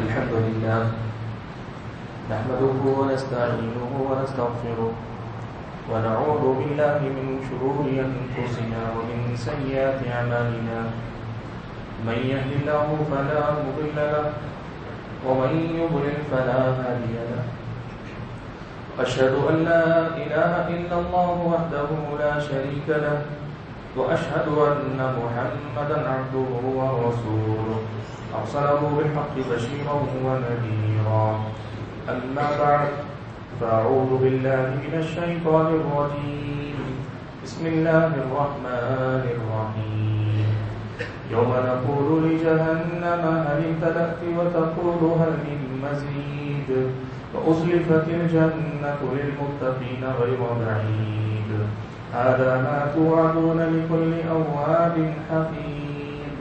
الحمد لله نحمده ونستعينه ونستغفره ونعوذ بالله من شرور أنفسنا ومن سيئات أعمالنا من يهد الله فلا مضل له ومن يضلل فلا هادي له أشهد أن لا إله إلا الله وحده لا شريك له وأشهد أن محمدا عبده ورسوله أرسله بالحق بشيرا ونذيرا أما بعد فأعوذ بالله من الشيطان الرجيم بسم الله الرحمن الرحيم يوم نقول لجهنم هل امتلأت وتقول هل من مزيد وأزلفت الجنة للمتقين غير بعيد هذا ما توعدون لكل أواب حفيظ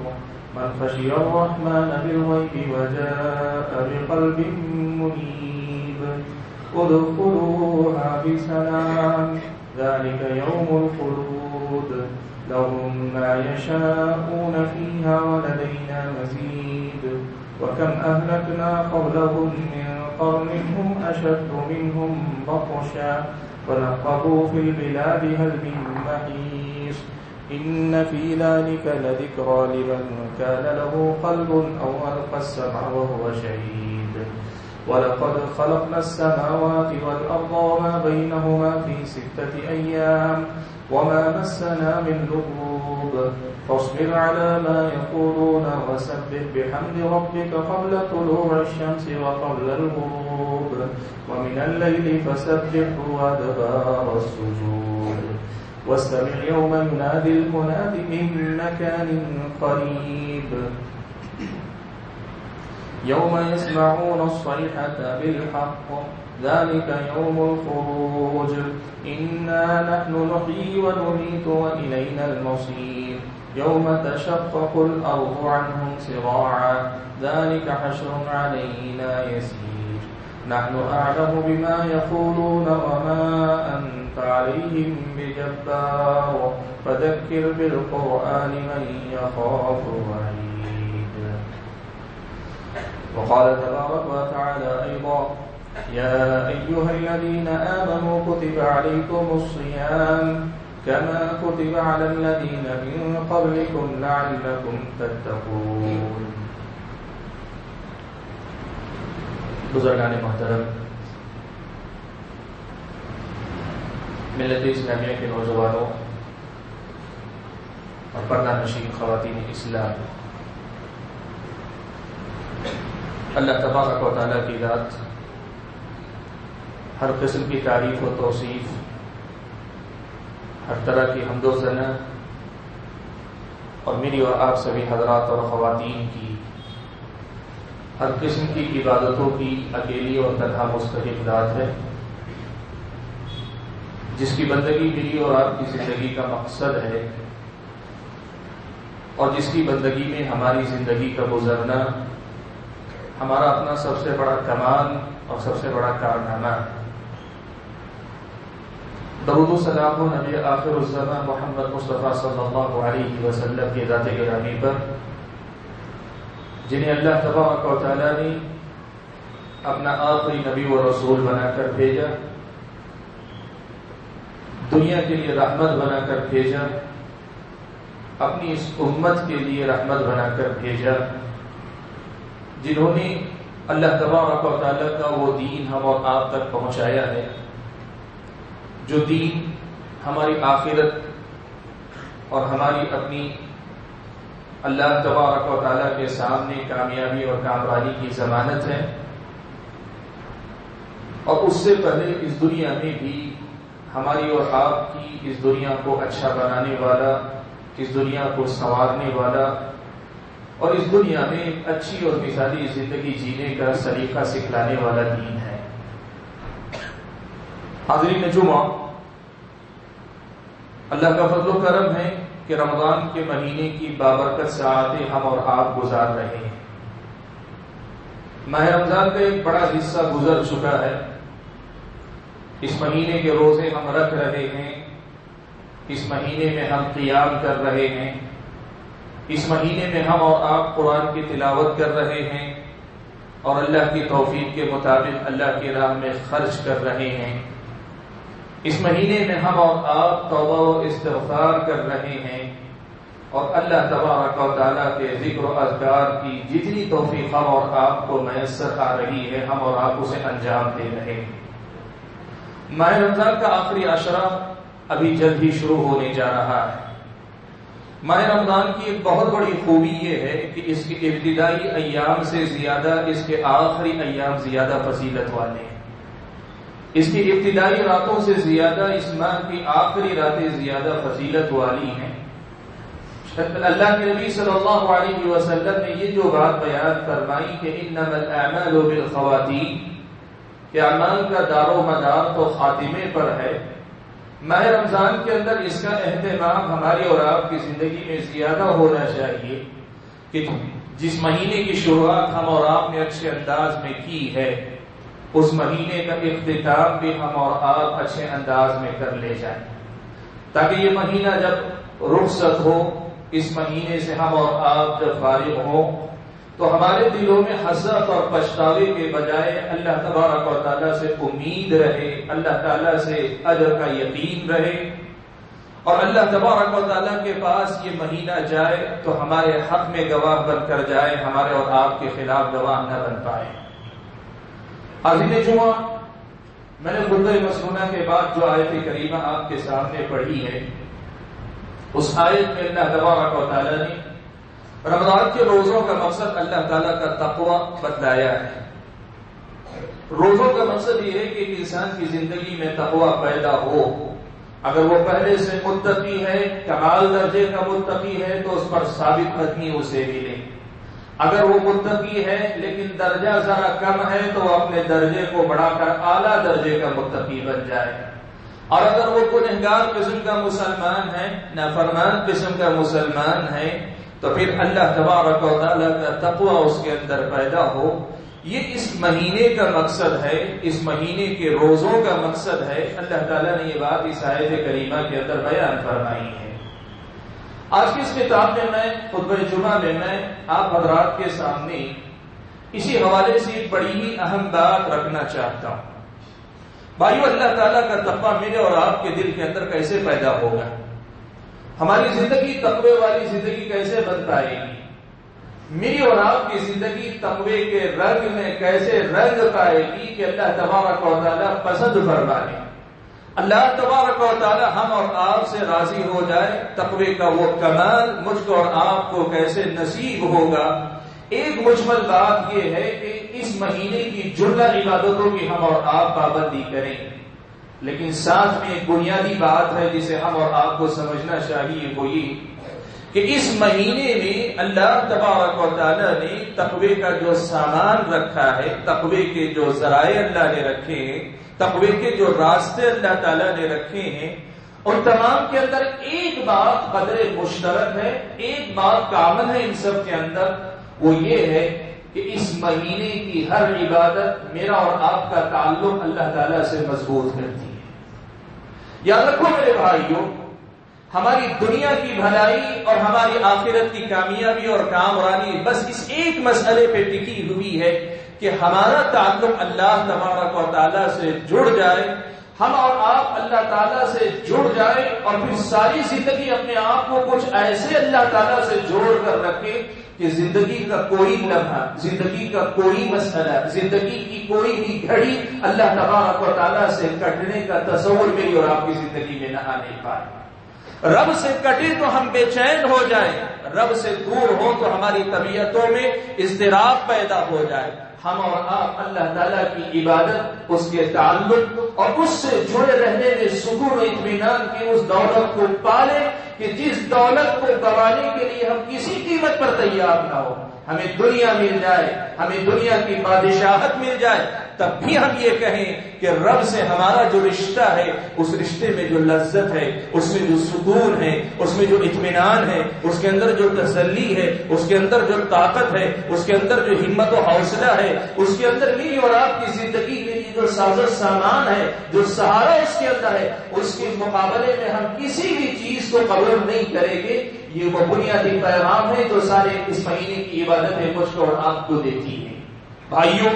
من خشي الرحمن بالغيب وجاء بقلب منيب ادخلوها بسلام ذلك يوم الخلود لهم ما يشاءون فيها ولدينا مزيد وكم أهلكنا قبلهم من قرن هم أشد منهم بطشا فنقبوا في البلاد هل من محيص إن في ذلك لذكرى لمن كان له قلب أو ألقى السمع وهو شهيد ولقد خلقنا السماوات والأرض وما بينهما في 6 أيام وما مسنا من لغوب فاصبر على ما يقولون وسبح بحمد ربك قبل طلوع الشمس وقبل الغروب ومن الليل فسبحه وأدبار السجود واستمع يوم ينادي المناد من مكان قريب يوم يسمعون الصيحة بالحق ذلك يوم الخروج إنا نحن نحيي ونميت وإلينا المصير يوم تشقق الأرض عنهم سراعا ذلك حشر علينا يسير نحن أعلم بما يقولون وما أنت عليهم بجبار فذكر بالقرآن من يخاف وعيد وقال تبارك وتعالى أيضا يا أيها الذين آمنوا كتب عليكم الصيام كما كتب على الذين من قبلكم لعلكم تتقون بزرگان محترم، ملت اسلامیہ کے نوجوانوں اور پردہ نشین خواتین اسلام، اللہ تبارک و تعالیٰ کی ذات ہر قسم کی تعریف و توصیف، ہر طرح کی حمد و ثنا اور میری اور آپ سبھی حضرات اور خواتین کی ہر قسم کی عبادتوں کی اکیلی اور تنہا مستحق ذات ہے، جس کی بندگی میری اور آپ کی زندگی کا مقصد ہے اور جس کی بندگی میں ہماری زندگی کا گزرنا ہمارا اپنا سب سے بڑا کمال اور سب سے بڑا کارنامہ ہے۔ درود و سلام و نبی آخر الزمان محمد مصطفیٰ صلی اللہ علیہ وسلم کی ذات گرامی پر، جنہیں اللہ تبارک و تعالیٰ نے اپنا آخری نبی و رسول بنا کر بھیجا، دنیا کے لیے رحمت بنا کر بھیجا، اپنی اس امت کے لیے رحمت بنا کر بھیجا، جنہوں نے اللہ تبارک و تعالیٰ کا وہ دین ہم اور آپ تک پہنچایا ہے، جو دین ہماری آخرت اور ہماری اپنی اللہ تبارک و تعالیٰ کے سامنے کامیابی اور کامرانی کی ضمانت ہے، اور اس سے پہلے اس دنیا میں بھی ہماری اور آپ کی اس دنیا کو اچھا بنانے والا، اس دنیا کو سنوارنے والا اور اس دنیا میں ایک اچھی اور مثالی زندگی جینے کا سلیقہ سکھلانے والا دین ہے۔ حاضرین جمعہ، اللہ کا فضل و کرم ہے کہ رمضان کے مہینے کی بابرکت ساعتیں ہم اور آپ گزار رہے ہیں۔ ماہ رمضان کا ایک بڑا حصہ گزر چکا ہے، اس مہینے کے روزے ہم رکھ رہے ہیں، اس مہینے میں ہم قیام کر رہے ہیں، اس مہینے میں ہم اور آپ قرآن کی تلاوت کر رہے ہیں، اور اللہ کی توفیق کے مطابق اللہ کی راہ میں خرچ کر رہے ہیں. اس مہینے میں ہم اور آپ توبہ و استغفار کر رہے ہیں اور اللہ تبارک و تعالیٰ کے ذکر و اذکار کی جتنی توفیق ہم اور آپ کو میسر آ رہی ہے ہم اور آپ اسے انجام دے رہے ہیں. ماہ رمضان کا آخری عشرہ ابھی جلد ہی شروع ہونے جا رہا ہے. ماہ رمضان کی ایک بہت بڑی خوبی یہ ہے کہ اس کے ابتدائی ایام سے زیادہ اس کے آخری ایام زیادہ فضیلت والے ہیں. اس کی ابتدائی راتوں سے زیادہ اس ماہ کی آخری راتیں زیادہ فضیلت والی ہیں. اللہ کے نبی صلی اللہ علیہ وسلم نے یہ جو بات بیان فرمائی کہ انما الاعمال بالخواتیم، کہ اعمال کا دار و مدار تو خاتمے پر ہے. ماہ رمضان کے اندر اس کا اہتمام ہماری اور آپ کی زندگی میں زیادہ ہونا چاہیے کہ جس مہینے کی شروعات ہم اور آپ نے اچھے انداز میں کی ہے اس مہینے کا اختتام بھی ہم اور آپ اچھے انداز میں کر لے جائیں، تاکہ یہ مہینہ جب رخصت ہو، اس مہینے سے ہم اور آپ جب فارغ ہوں تو ہمارے دلوں میں حسرت اور پچھتاوے کے بجائے اللہ تبارک و تعالیٰ سے امید رہے، اللہ تعالیٰ سے اجر کا یقین رہے، اور اللہ تبارک و تعالیٰ کے پاس یہ مہینہ جائے تو ہمارے حق میں گواہ بن کر جائے، ہمارے اور آپ کے خلاف گواہ نہ بن پائے. حاضرین جمعہ، میں نے خطبہ مسنونہ کے بعد جو آیت کریمہ آپ کے سامنے پڑھی ہے اس آیت میں اللہ تبارک و تعالیٰ نے رمضان کے روزوں کا مقصد اللہ تعالیٰ کا تقوی بتلایا ہے. روزوں کا مقصد یہ ہے کہ انسان کی زندگی میں تقوی پیدا ہو. اگر وہ پہلے سے متقی ہے، کمال درجے کا متقی ہے، تو اس پر ثابت قدمی اسے ملے. اگر وہ متقی ہے لیکن درجہ ذرا کم ہے تو وہ اپنے درجے کو بڑھا کر اعلیٰ درجے کا متقی بن جائے. اور اگر وہ گنہگار قسم کا مسلمان ہے، نافرمان قسم کا مسلمان ہے، تو پھر اللہ تبارک و تعالیٰ کا تقوی اس کے اندر پیدا ہو. یہ اس مہینے کا مقصد ہے، اس مہینے کے روزوں کا مقصد ہے. اللہ تعالیٰ نے یہ بات اس آیت کریمہ کے اندر بیان فرمائی ہے. آج کی اس کتاب میں خطبہ جمعہ میں آپ حضرات کے سامنے اسی حوالے سے ایک بڑی ہی اہم بات رکھنا چاہتا ہوں. بھائیو، اللہ تعالیٰ کا تقوی میرے اور آپ کے دل کے اندر کیسے پیدا ہوگا؟ ہماری زندگی تقوی والی زندگی کیسے بن پائے گی؟ میری اور آپ کی زندگی تقوی کے رنگ میں کیسے رنگ پائے گی کہ اللہ تبارک و تعالیٰ پسند فرمائے، اللہ تبارک و تعالیٰ ہم اور آپ سے راضی ہو جائے؟ تقوی کا وہ کمال مجھ کو اور آپ کو کیسے نصیب ہوگا؟ ایک مجمل بات یہ ہے کہ اس مہینے کی جملہ عبادتوں کی ہم اور آپ پابندی کریں، لیکن ساتھ میں ایک بنیادی بات ہے جسے ہم اور آپ کو سمجھنا چاہیے، وہ یہ کہ اس مہینے میں اللہ تبارک و تعالیٰ نے تقوی کا جو سامان رکھا ہے، تقوی کے جو ذرائع اللہ نے رکھے ہیں، تقوی کے جو راستے اللہ تعالیٰ نے رکھے ہیں، ان تمام کے اندر ایک بات قدر مشترک ہے، ایک بات کامن ہے ان سب کے اندر. وہ یہ ہے کہ اس مہینے کی ہر عبادت میرا اور آپ کا تعلق اللہ تعالیٰ سے مضبوط کرتی ہے. یاد رکھو میرے بھائیوں، ہماری دنیا کی بھلائی اور ہماری آخرت کی کامیابی اور کامرانی بس اس ایک مسئلے پہ ٹکی ہوئی ہے کہ ہمارا تعلق اللہ تبارک و تعالیٰ سے جڑ جائے، ہم اور آپ اللہ تعالیٰ سے جڑ جائے، اور پھر ساری زندگی اپنے آپ کو کچھ ایسے اللہ تعالیٰ سے جوڑ کر رکھے کہ زندگی کا کوئی لمحہ، زندگی کا کوئی مسئلہ، زندگی کی کوئی بھی گھڑی اللہ تبارک و تعالیٰ سے کٹنے کا تصور میری اور آپ کی زندگی میں نہ آنے پائے. رب سے کٹے تو ہم بے چین ہو جائیں، رب سے دور ہو تو ہماری طبیعتوں میں اضطراب پیدا ہو جائے. ہم اور آپ اللہ تعالیٰ کی عبادت، اس کے تعلق اور اس سے جڑے رہنے میں سکون و اطمینان کی اس دولت کو پالیں کہ جس دولت کو گنوانے کے لیے ہم کسی قیمت پر تیار نہ ہو. ہمیں دنیا مل جائے، ہمیں دنیا کی بادشاہت مل جائے، تب بھی ہم یہ کہیں کہ رب سے ہمارا جو رشتہ ہے، اس رشتے میں جو لذت ہے، اس میں جو سکون ہے، اس میں جو اطمینان ہے، اس کے اندر جو تسلی ہے، اس کے اندر جو طاقت ہے، اس کے اندر جو ہمت و حوصلہ ہے، اس کے اندر میری اور آپ کی زندگی کے لیے جو سازش سامان ہے، جو سہارا اس کے اندر ہے، اس کے مقابلے میں ہم کسی بھی چیز کو قبول نہیں کریں گے. یہ وہ بنیادی پیغام ہے جو سارے اس مہینے کی عبادتیں مجھ کو اور آپ کو دیتی ہیں. بھائیوں،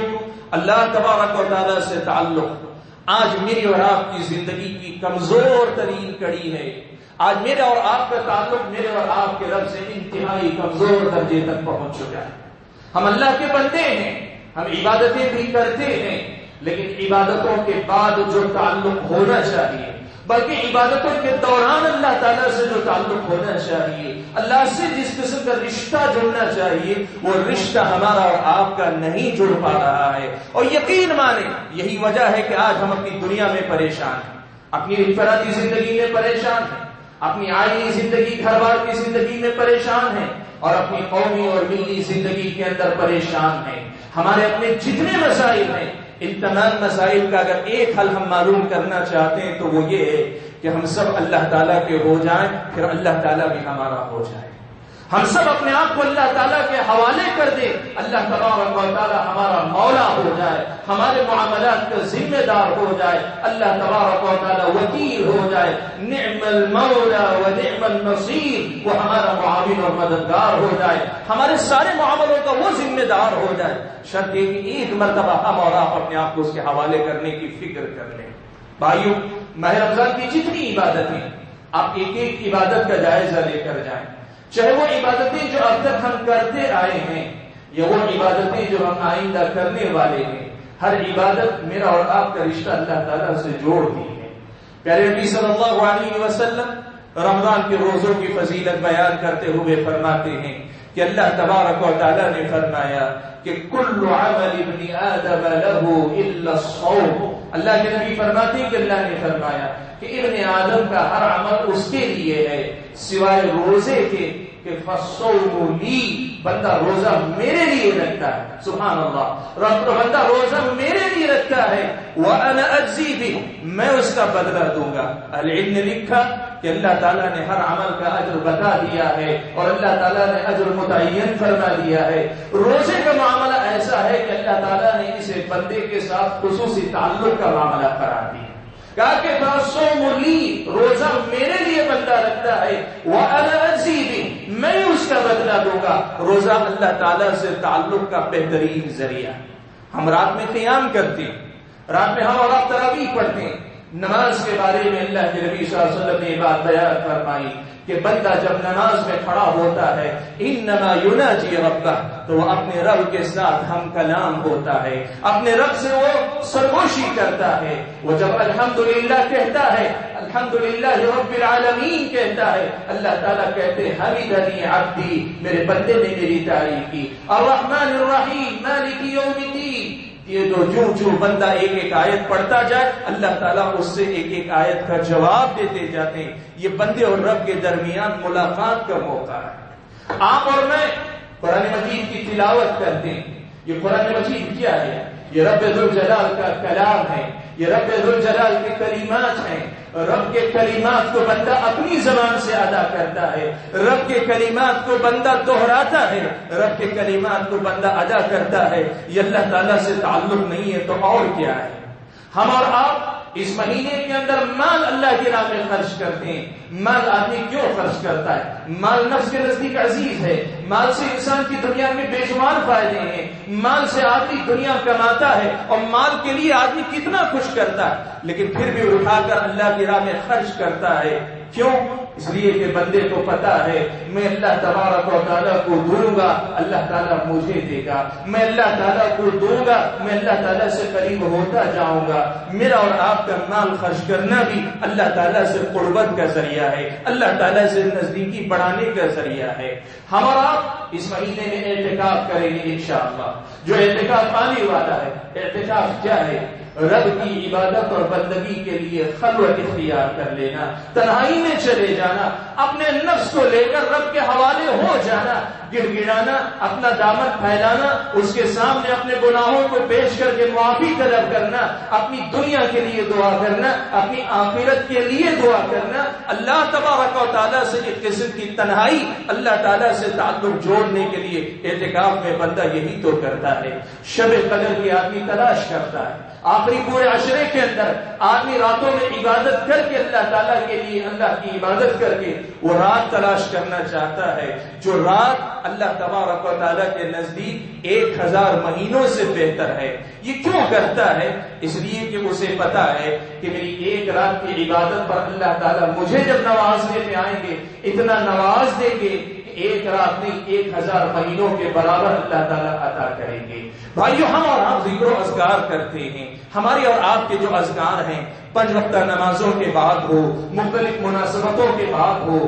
اللہ تبارک و تعالیٰ سے تعلق آج میری اور آپ کی زندگی کی کمزور ترین کڑی ہے. آج میرے اور آپ کا تعلق میرے اور آپ کے رب سے انتہائی کمزور درجے تک پہنچ چکا ہے. ہم اللہ کے بندے ہیں، ہم عبادتیں بھی کرتے ہیں، لیکن عبادتوں کے بعد جو تعلق ہونا چاہیے، بلکہ عبادتوں کے دوران اللہ تعالیٰ سے جو تعلق ہونا چاہیے، اللہ سے جس قسم کا رشتہ جڑنا چاہیے، وہ رشتہ ہمارا اور آپ کا نہیں جڑ پا رہا ہے. اور یقین مانیں یہی وجہ ہے کہ آج ہم اپنی دنیا میں پریشان ہیں، اپنی انفرادی زندگی میں پریشان ہیں، اپنی آئینی زندگی گھر بار کی زندگی میں پریشان ہیں، اور اپنی قومی اور ملی زندگی کے اندر پریشان ہیں. ہمارے اپنے جتنے مسائل ہیں، ان تمام مسائل کا اگر ایک حل ہم معلوم کرنا چاہتے ہیں تو وہ یہ ہے کہ ہم سب اللہ تعالیٰ کے ہو جائیں، پھر اللہ تعالیٰ بھی ہمارا ہو جائے. ہم سب اپنے آپ کو اللہ تعالیٰ کے حوالے کر دیں، اللہ تبارک و تعالیٰ ہمارا مولا ہو جائے، ہمارے معاملات کا ذمہ دار ہو جائے، اللہ تبارک و تعالیٰ وکیل ہو جائے. نعم المولا و نعم النصیر، وہ ہمارا معاون اور مددگار ہو جائے، ہمارے سارے معاملوں کا وہ ذمہ دار ہو جائے. شرط یہ کہ ایک مرتبہ ہم اور آپ اپنے آپ کو اس کے حوالے کرنے کی فکر کر لیں. بھائیوں، ماہ رمضان کی جتنی عبادتیں، آپ ایک ایک عبادت کا جائزہ لے کر جائیں، چاہے وہ عبادتیں جو اب تک ہم کرتے آئے ہیں یا وہ عبادتیں جو ہم آئندہ کرنے والے ہیں. ہر عبادت میرا اور آپ کا رشتہ اللہ تعالیٰ سے جوڑتی ہے. پیارے نبی صلی اللہ علیہ وسلم رمضان کے روزوں کی فضیلت بیان کرتے ہوئے فرماتے ہیں کہ اللہ تبارک و تعالیٰ نے فرمایا کہ کل عمل ابن آدم له الا الصوم. اللہ کے نبی فرماتے ہیں کہ اللہ نے فرمایا کہ ابن آدم کا ہر عمل اس کے لیے ہے سوائے روزے کے، کہ فالصوم لی، بندہ روزہ میرے لیے رکھتا ہے. سبحان اللہ، بندہ روزہ میرے لیے رکھتا ہے. وَأَنَا أَجْزِي بِهِ، میں اس کا بدلہ دوں گا. العلم نے لکھا کہ اللہ تعالیٰ نے ہر عمل کا اجر بتا دیا ہے اور اللہ تعالیٰ نے اجر متعین فرما دیا ہے. روزے کا معاملہ ایسا ہے کہ اللہ تعالیٰ نے اسے بندے کے ساتھ خصوصی تعلق کا معاملہ قرار دیا. کہا کہ فالصوم لی، روزہ میرے لیے بندہ رکھتا ہے، وَأَنَا أَجْزِي بِهِ، میں اس کا بدلہ دوں گا. روزہ اللہ تعالیٰ سے تعلق کا بہترین ذریعہ. ہم رات میں قیام کرتے ہیں، رات میں ہم اور آپ تراویح پڑھتے ہیں. نماز کے بارے میں اللہ کے نبی صلی اللہ علیہ وسلم نے یہ بات بیان فرمائی کہ بندہ جب نماز میں کھڑا ہوتا ہے انما یناجی ربہ، تو وہ اپنے رب کے ساتھ ہم کلام ہوتا ہے، اپنے رب سے وہ سرگوشی کرتا ہے. وہ جب الحمدللہ کہتا ہے، الحمدللہ رب العالمین کہتا ہے، اللہ تعالیٰ کہتے ہیں حمیدنی عبدی، میرے بندے نے میری تعریف کی. الرحمن الرحیم مالک یوم الدین، یہ جو بندہ ایک ایک آیت پڑھتا جائے اللہ تعالیٰ اس سے ایک ایک آیت کا جواب دیتے جاتے ہیں. یہ بندے اور رب کے درمیان ملاقات کا موقع ہے. آپ اور میں قرآن مجید کی تلاوت کرتے ہیں. یہ قرآن مجید کیا ہے؟ یہ رب ذوالجلال کا کلام ہے، یہ رب ذوالجلال کے کلمات ہیں. رب کے کلمات کو بندہ اپنی زبان سے ادا کرتا ہے، رب کے کلمات کو بندہ دہراتا ہے، رب کے کلمات کو بندہ ادا کرتا ہے. یہ اللہ تعالیٰ سے تعلق نہیں ہے تو اور کیا ہے؟ ہم اور آپ اس مہینے کے اندر مال اللہ کے راہ میں خرچ کرتے ہیں. مال آدمی کیوں خرچ کرتا ہے؟ مال نفس کے نزدیک عزیز ہے، مال سے انسان کی دنیا میں بے شمار فائدے ہیں، مال سے آدمی دنیا کماتا ہے اور مال کے لیے آدمی کتنا خوش کرتا ہے، لیکن پھر بھی اٹھا کر اللہ کی راہ میں خرچ کرتا ہے. کیوں؟ اس لیے کہ بندے کو پتا ہے میں اللہ تبارک و تعالیٰ کو دوں گا اللہ تعالیٰ مجھے دے گا، میں اللہ تعالیٰ کو دوں گا میں اللہ تعالیٰ سے قریب ہوتا جاؤں گا. میرا اور آپ کا مال خرچ کرنا بھی اللہ تعالیٰ سے قربت کا ذریعہ ہے، اللہ تعالیٰ سے نزدیکی بڑھانے کا ذریعہ ہے. ہم اور آپ اس مہینے میں اعتکاف کریں گے انشاءاللہ. جو اعتکاف آنے والا ہے، اعتکاف کیا ہے؟ رب کی عبادت اور بندگی کے لیے خلوت اختیار کر لینا، تنہائی میں چلے جانا، اپنے نفس کو لے کر رب کے حوالے ہو جانا، گڑ گڑانا، اپنا دامن پھیلانا، اس کے سامنے اپنے گناہوں کو پیش کر کے معافی طلب کرنا، اپنی دنیا کے لیے دعا کرنا، اپنی آخرت کے لیے دعا کرنا. اللہ تبارک و تعالیٰ سے ایک قسم کی تنہائی، اللہ تعالیٰ سے تعلق جوڑنے کے لیے اعتکاف میں بندہ یہی تو کرتا ہے. شب قدر کی آدمی تلاش کرتا ہے، آخری پورے عشرے کے اندر آدمی راتوں میں عبادت کر کے اللہ تعالیٰ کے لیے اللہ کی عبادت کر کے وہ رات تلاش کرنا چاہتا ہے جو رات اللہ تبارک و تعالیٰ کے نزدیک 1000 مہینوں سے بہتر ہے. یہ کیوں کرتا ہے؟ اس لیے کہ اسے پتا ہے کہ میری ایک رات کی عبادت پر اللہ تعالیٰ مجھے جب نوازنے پہ آئیں گے اتنا نواز دیں گے کہ ایک رات نہیں 1000 مہینوں کے برابر اللہ تعالیٰ عطا کریں گے. بھائیو، ہم اور آپ ذکر و اذکار کرتے ہیں. ہمارے اور آپ کے جو اذکار ہیں 5 وقتہ نمازوں کے بعد ہو، مختلف مناسبتوں کے بعد ہو،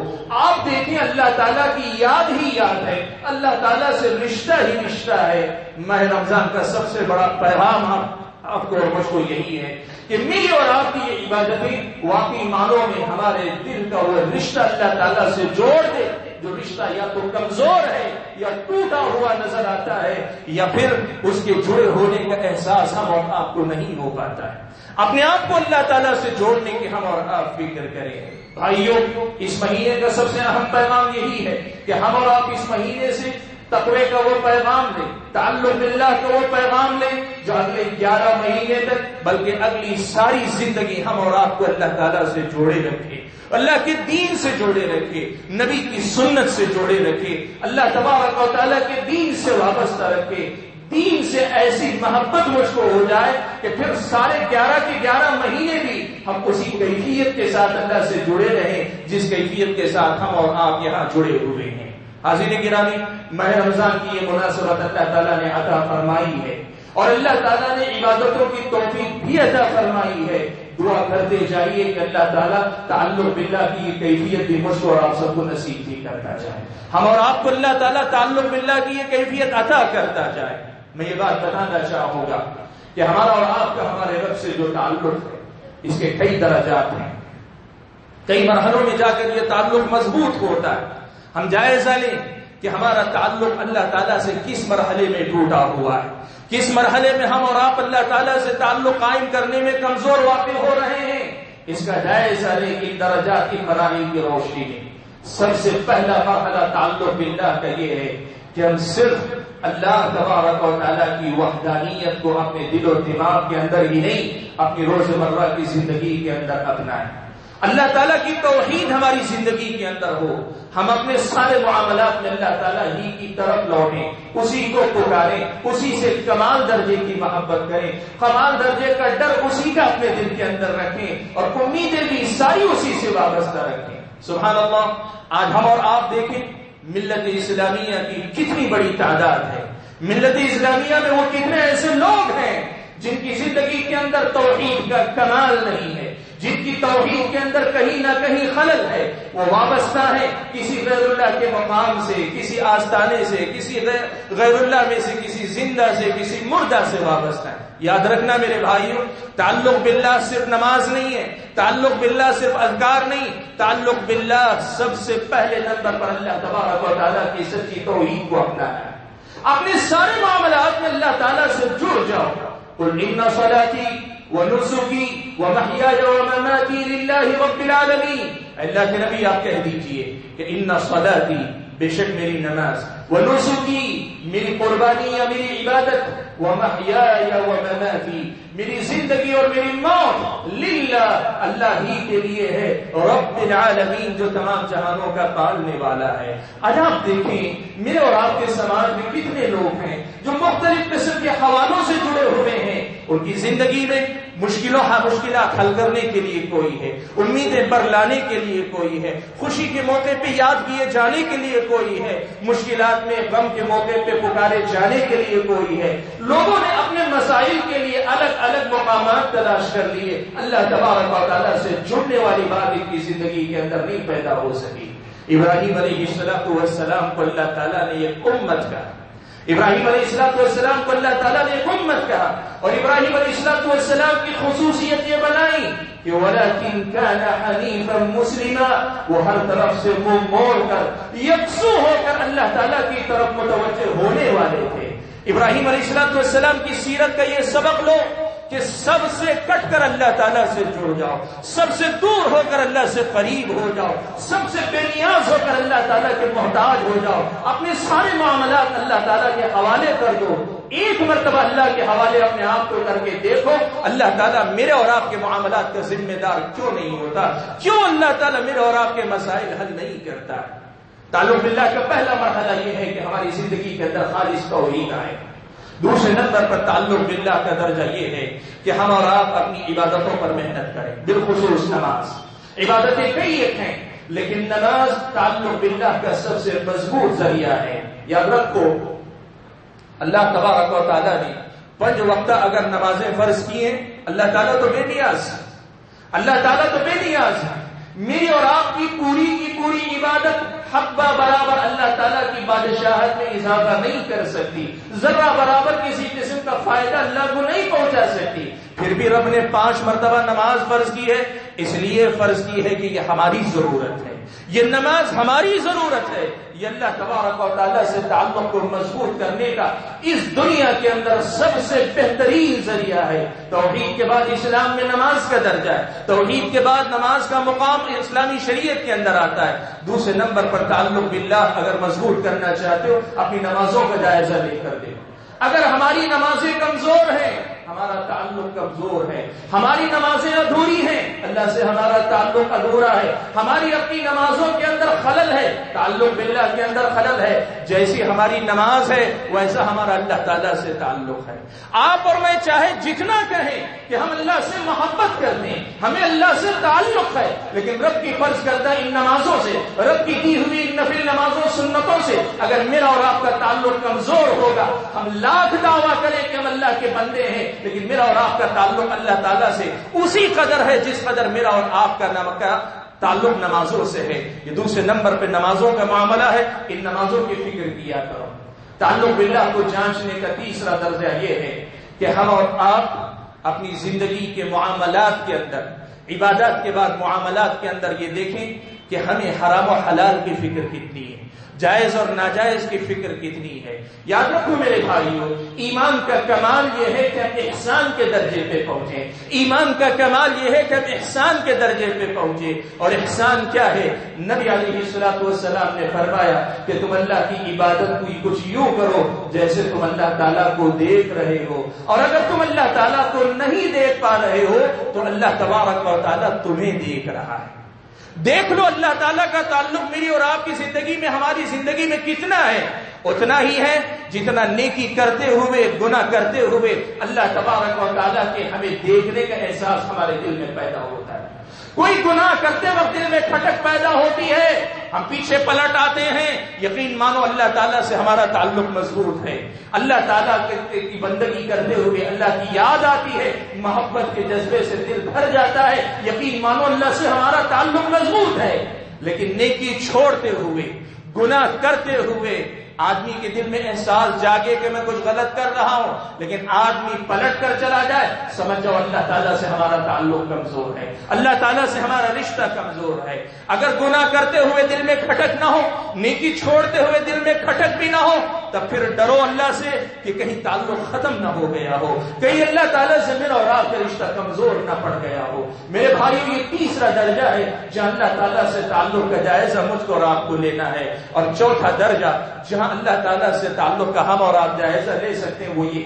آپ دیکھیں اللہ تعالیٰ کی یاد ہی یاد ہے، اللہ تعالیٰ سے رشتہ ہی رشتہ ہے. ماہ رمضان کا سب سے بڑا پیغام آپ کو اور مجھ کو یہی ہے کہ میری اور آپ کی یہ عبادتیں واقعی معنوں میں ہمارے دل کا وہ رشتہ اللہ تعالیٰ سے جوڑ دے جو رشتہ یا تو کمزور ہے یا ٹوٹا ہوا نظر آتا ہے یا پھر اس کے جڑے ہونے کا احساس ہم اور آپ کو نہیں ہو پاتا ہے. اپنے آپ کو اللہ تعالیٰ سے جوڑنے کی ہم اور آپ فکر کریں. بھائیوں، اس مہینے کا سب سے اہم پیغام یہی ہے کہ ہم اور آپ اس مہینے سے تقوی کا وہ پیغام لیں، تعلق باللہ کا وہ پیغام لیں جو اگلے 11 مہینے تک بلکہ اگلی ساری زندگی ہم اور آپ کو اللہ تعالیٰ سے جوڑے رکھے، اللہ کے دین سے جوڑے رکھے، نبی کی سنت سے جوڑے رکھے، اللہ تبارک و تعالیٰ کے دین سے وابستہ رکھے. دین سے ایسی محبت مجھ کو ہو جائے کہ پھر سارے 11 کے 11 مہینے بھی ہم اسی کیفیت کے ساتھ اللہ سے جڑے رہیں جس کیفیت کے ساتھ ہم اور آپ یہاں جڑے ہوئے ہیں. حاضرین گرامی، ماہ رمضان کی یہ مناسبت اللہ تعالیٰ نے عطا فرمائی ہے اور اللہ تعالیٰ نے عبادتوں کی توفیق بھی عطا فرمائی ہے. دعا کرتے جائیے کہ اللہ تعالیٰ تعلق باللہ کی یہ کیفیت بھی مجھ کو اور آپ سب کو نصیب بھی کرتا جائے. ہم اور آپ کو اللہ تعالیٰ تعلق باللہ کی یہ کیفیت عطا کرتا جائے. میں یہ بات بتانا چاہوں گا کہ ہمارا اور آپ کا ہمارے رب سے جو تعلق ہے اس کے کئی درجات ہیں، کئی مرحلوں میں جا کر یہ تعلق مضبوط ہوتا ہے. ہم جائزہ لیں کہ ہمارا تعلق اللہ تعالیٰ سے کس مرحلے میں ٹوٹا ہوا ہے، کس مرحلے میں ہم اور آپ اللہ تعالیٰ سے تعلق قائم کرنے میں کمزور واقع ہو رہے ہیں. اس کا جائزہ لیں ان درجات کی مراحل کی روشنی میں. سب سے پہلا مرحلہ تعلق باللہ کا یہ ہے کہ ہم صرف اللہ تبارک و تعالیٰ کی وحدانیت کو اپنے دل و دماغ کے اندر ہی نہیں اپنی روزمرہ کی زندگی کے اندر اپنائیں. اللہ تعالیٰ کی توحید ہماری زندگی کے اندر ہو. ہم اپنے سارے معاملات میں اللہ تعالیٰ ہی کی طرف لوٹیں، اسی کو پکاریں، اسی سے کمال درجے کی محبت کریں، کمال درجے کا ڈر اسی کا اپنے دل کے اندر رکھیں اور امیدیں بھی ساری اسی سے وابستہ رکھیں. سبحان اللہ. آج ہم اور آپ دیکھیں ملت اسلامیہ کی کتنی بڑی تعداد ہے. ملت اسلامیہ میں وہ کتنے ایسے لوگ ہیں جن کی زندگی کے اندر توحید کا کمال نہیں ہے، جن کی توحید کے اندر کہیں نہ کہیں خلل ہے. وہ وابستہ ہے کسی غیر اللہ کے مقام سے، کسی آستانے سے، کسی غیر اللہ میں سے، کسی زندہ سے، کسی مردہ سے وابستہ ہے. یاد رکھنا میرے بھائیوں، تعلق باللہ صرف نماز نہیں ہے، تعلق باللہ صرف اذکار نہیں، تعلق باللہ سب سے پہلے نمبر پر اللہ تبارک و تعالیٰ کی سچی توحید کو اپنانا ہے. اپنے سارے معاملات میں اللہ تعالیٰ سے جڑ جاؤ. قل ان صلاتي ونسكي ومحياي ومماتي لله رب العالمين. اللہ کے نبی آپ کہہ دیجئے کہ ان صلاتي، بے شک میری نماز، ونسكي میری قربانی یا میری عبادت، ومحیاي ومماتي میری زندگی اور میری موت، للہ اللہ ہی کے لیے ہے، رب العالمین جو تمام جہانوں کا پالنے والا ہے. آج آپ دیکھیں میرے اور آپ کے سماج میں کتنے لوگ ہیں جو مختلف قسم کے حوالوں سے جڑے ہوئے ہیں. ان کی زندگی میں مشکلات حل کرنے کے لیے کوئی ہے، امیدیں برلانے کے لیے کوئی ہے، خوشی کے موقع پہ یاد کیے جانے کے لیے کوئی ہے، مشکلات میں غم کے موقع پہ پکارے جانے کے لیے کوئی ہے. لوگوں نے اپنے مسائل کے لیے الگ الگ مقامات تلاش کر لیے. اللہ تبارک و تعالیٰ سے جڑنے والی بات ان کی زندگی کے اندر نہیں پیدا ہو سکی. ابراہیم علیہ السلام کو اللہ تعالیٰ نے ایک امت کہا. ابراہیم علیہ السلام کو اللہ تعالیٰ نے ایک امت کہا اور ابراہیم علیہ السلام کی خصوصیت یہ بنائی کہ وَلَكِنْ كَانَ حَنِيفًا مُسْلِمًا، وہ ہر طرف سے منہ موڑ کر یکسو ہو کر اللہ تعالیٰ کی طرف متوجہ ہونے والے تھے. ابراہیم علیہ السلام کی سیرت کا یہ سبق لو کہ سب سے کٹ کر اللہ تعالیٰ سے جڑ جاؤ، سب سے دور ہو کر اللہ سے قریب ہو جاؤ، سب سے بے نیاز ہو کر اللہ تعالیٰ کے محتاج ہو جاؤ، اپنے سارے معاملات اللہ تعالیٰ کے حوالے کر دو۔ ایک مرتبہ اللہ کے حوالے اپنے آپ کو کر کے دیکھو، اللہ تعالیٰ میرے اور آپ کے معاملات کا ذمہ دار کیوں نہیں ہوتا؟ کیوں اللہ تعالیٰ میرے اور آپ کے مسائل حل نہیں کرتا؟ تعلق باللہ کا پہلا مرحلہ یہ ہے کہ ہماری زندگی کے اندر خالص توحید آئے۔ دوسرے نمبر پر تعلق باللہ کا درجہ یہ ہے کہ ہم اور آپ اپنی عبادتوں پر محنت کریں، بالخصوص نماز۔ عبادتیں کئی ایک ہیں، لیکن نماز تعلق باللہ کا سب سے مضبوط ذریعہ ہے۔ یاد رکھو، اللہ تبارک و تعالیٰ نے 5 وقتہ اگر نمازیں فرض کی ہیں، اللہ تعالیٰ تو بے نیاز، اللہ تعالیٰ تو بے نیاز ہے۔ میری اور آپ کی پوری عبادت حق برابر اللہ تعالیٰ کی بادشاہت میں اضافہ نہیں کر سکتی، ذرہ برابر کسی قسم کا فائدہ اللہ کو نہیں پہنچا سکتی۔ پھر بھی رب نے 5 مرتبہ نماز فرض کی ہے، اس لیے فرض کی ہے کہ یہ ہماری ضرورت ہے، یہ نماز ہماری ضرورت ہے۔ یہ اللہ تبارک و تعالیٰ سے تعلق کو مضبوط کرنے کا اس دنیا کے اندر سب سے بہترین ذریعہ ہے۔ توحید کے بعد اسلام میں نماز کا درجہ ہے، توحید کے بعد نماز کا مقام اسلامی شریعت کے اندر آتا ہے۔ دوسرے نمبر پر تعلق باللہ اگر مضبوط کرنا چاہتے ہو، اپنی نمازوں کا جائزہ لے کر دیکھو۔ اگر ہماری نمازیں کمزور ہیں، ہمارا تعلق کمزور ہے، ہماری نمازیں ادھوری ہیں، اللہ سے ہمارا تعلق ادھورا ہے، ہماری اپنی نمازوں کے اندر خلل ہے، تعلق باللہ کے اندر خلل ہے۔ جیسی ہماری نماز ہے ویسا ہمارا اللہ تعالیٰ سے تعلق ہے۔ آپ اور میں چاہے جتنا کہیں کہ ہم اللہ سے محبت کرتے ہیں، ہمیں اللہ سے تعلق ہے، لیکن رب کی فرض کردہ ان نمازوں سے، رب کی دی ہوئی ان نفل نمازوں سنتوں سے اگر میرا اور آپ کا تعلق کمزور ہوگا، ہم لاکھ دعویٰ کریں کہ ہم اللہ کے بندے ہیں، لیکن میرا اور آپ کا تعلق اللہ تعالیٰ سے اسی قدر ہے جس قدر میرا اور آپ کا تعلق نمازوں سے ہے۔ یہ دوسرے نمبر پہ نمازوں کا معاملہ ہے، ان نمازوں کی فکر کیا کرو۔ تعلق باللہ کو جانچنے کا تیسرا درجہ یہ ہے کہ ہم اور آپ اپنی زندگی کے معاملات کے اندر، عبادات کے بعد معاملات کے اندر یہ دیکھیں کہ ہمیں حرام و حلال کی فکر کتنی ہے، جائز اور ناجائز کی فکر کتنی ہے۔ یاد رکھو میرے بھائیو، ایمان کا کمال یہ ہے کہ ہم احسان کے درجے پہ پہنچے، ایمان کا کمال یہ ہے کہ ہم احسان کے درجے پہ پہنچے۔ اور احسان کیا ہے؟ نبی علیہ الصلوۃ والسلام نے فرمایا کہ تم اللہ کی عبادت کو کچھ یوں کرو جیسے تم اللہ تعالیٰ کو دیکھ رہے ہو، اور اگر تم اللہ تعالیٰ کو نہیں دیکھ پا رہے ہو تو اللہ تبارک و تعالیٰ تمہیں دیکھ رہا ہے۔ دیکھ لو اللہ تعالیٰ کا تعلق میری اور آپ کی زندگی میں، ہماری زندگی میں کتنا ہے؟ اتنا ہی ہے جتنا نیکی کرتے ہوئے، گناہ کرتے ہوئے اللہ تبارک و تعالیٰ کے ہمیں دیکھنے کا احساس ہمارے دل میں پیدا ہوتا ہے۔ کوئی گناہ کرتے وقت دل میں کھٹک پیدا ہوتی ہے، ہم پیچھے پلٹ آتے ہیں، یقین مانو اللہ تعالیٰ سے ہمارا تعلق مضبوط ہے۔ اللہ تعالیٰ کی بندگی کرتے ہوئے اللہ کی یاد آتی ہے، محبت کے جذبے سے دل بھر جاتا ہے، یقین مانو اللہ سے ہمارا تعلق مضبوط ہے۔ لیکن نیکی چھوڑتے ہوئے، گناہ کرتے ہوئے آدمی کے دل میں احساس جاگے کہ میں کچھ غلط کر رہا ہوں، لیکن آدمی پلٹ کر چلا جائے، سمجھ جاؤ اللہ تعالیٰ سے ہمارا تعلق کمزور ہے، اللہ تعالیٰ سے ہمارا رشتہ کمزور ہے۔ اگر گناہ کرتے ہوئے دل میں کھٹک نہ ہو، نیکی چھوڑتے ہوئے دل میں کھٹک بھی نہ ہو، تب پھر ڈرو اللہ سے کہ کہیں تعلق ختم نہ ہو گیا ہو، کہیں اللہ تعالیٰ سے میرا اور آپ کا رشتہ کمزور نہ پڑ گیا ہو۔ میرے بھائیو، یہ تیسرا درجہ ہے جہاں اللہ تعالیٰ سے تعلق کا جائزہ مجھ کو اور آپ کو لینا ہے۔ اور چوتھا درجہ جہاں اللہ تعالیٰ سے تعلق کا ہم اور آپ جائزہ لے سکتے ہیں وہ یہ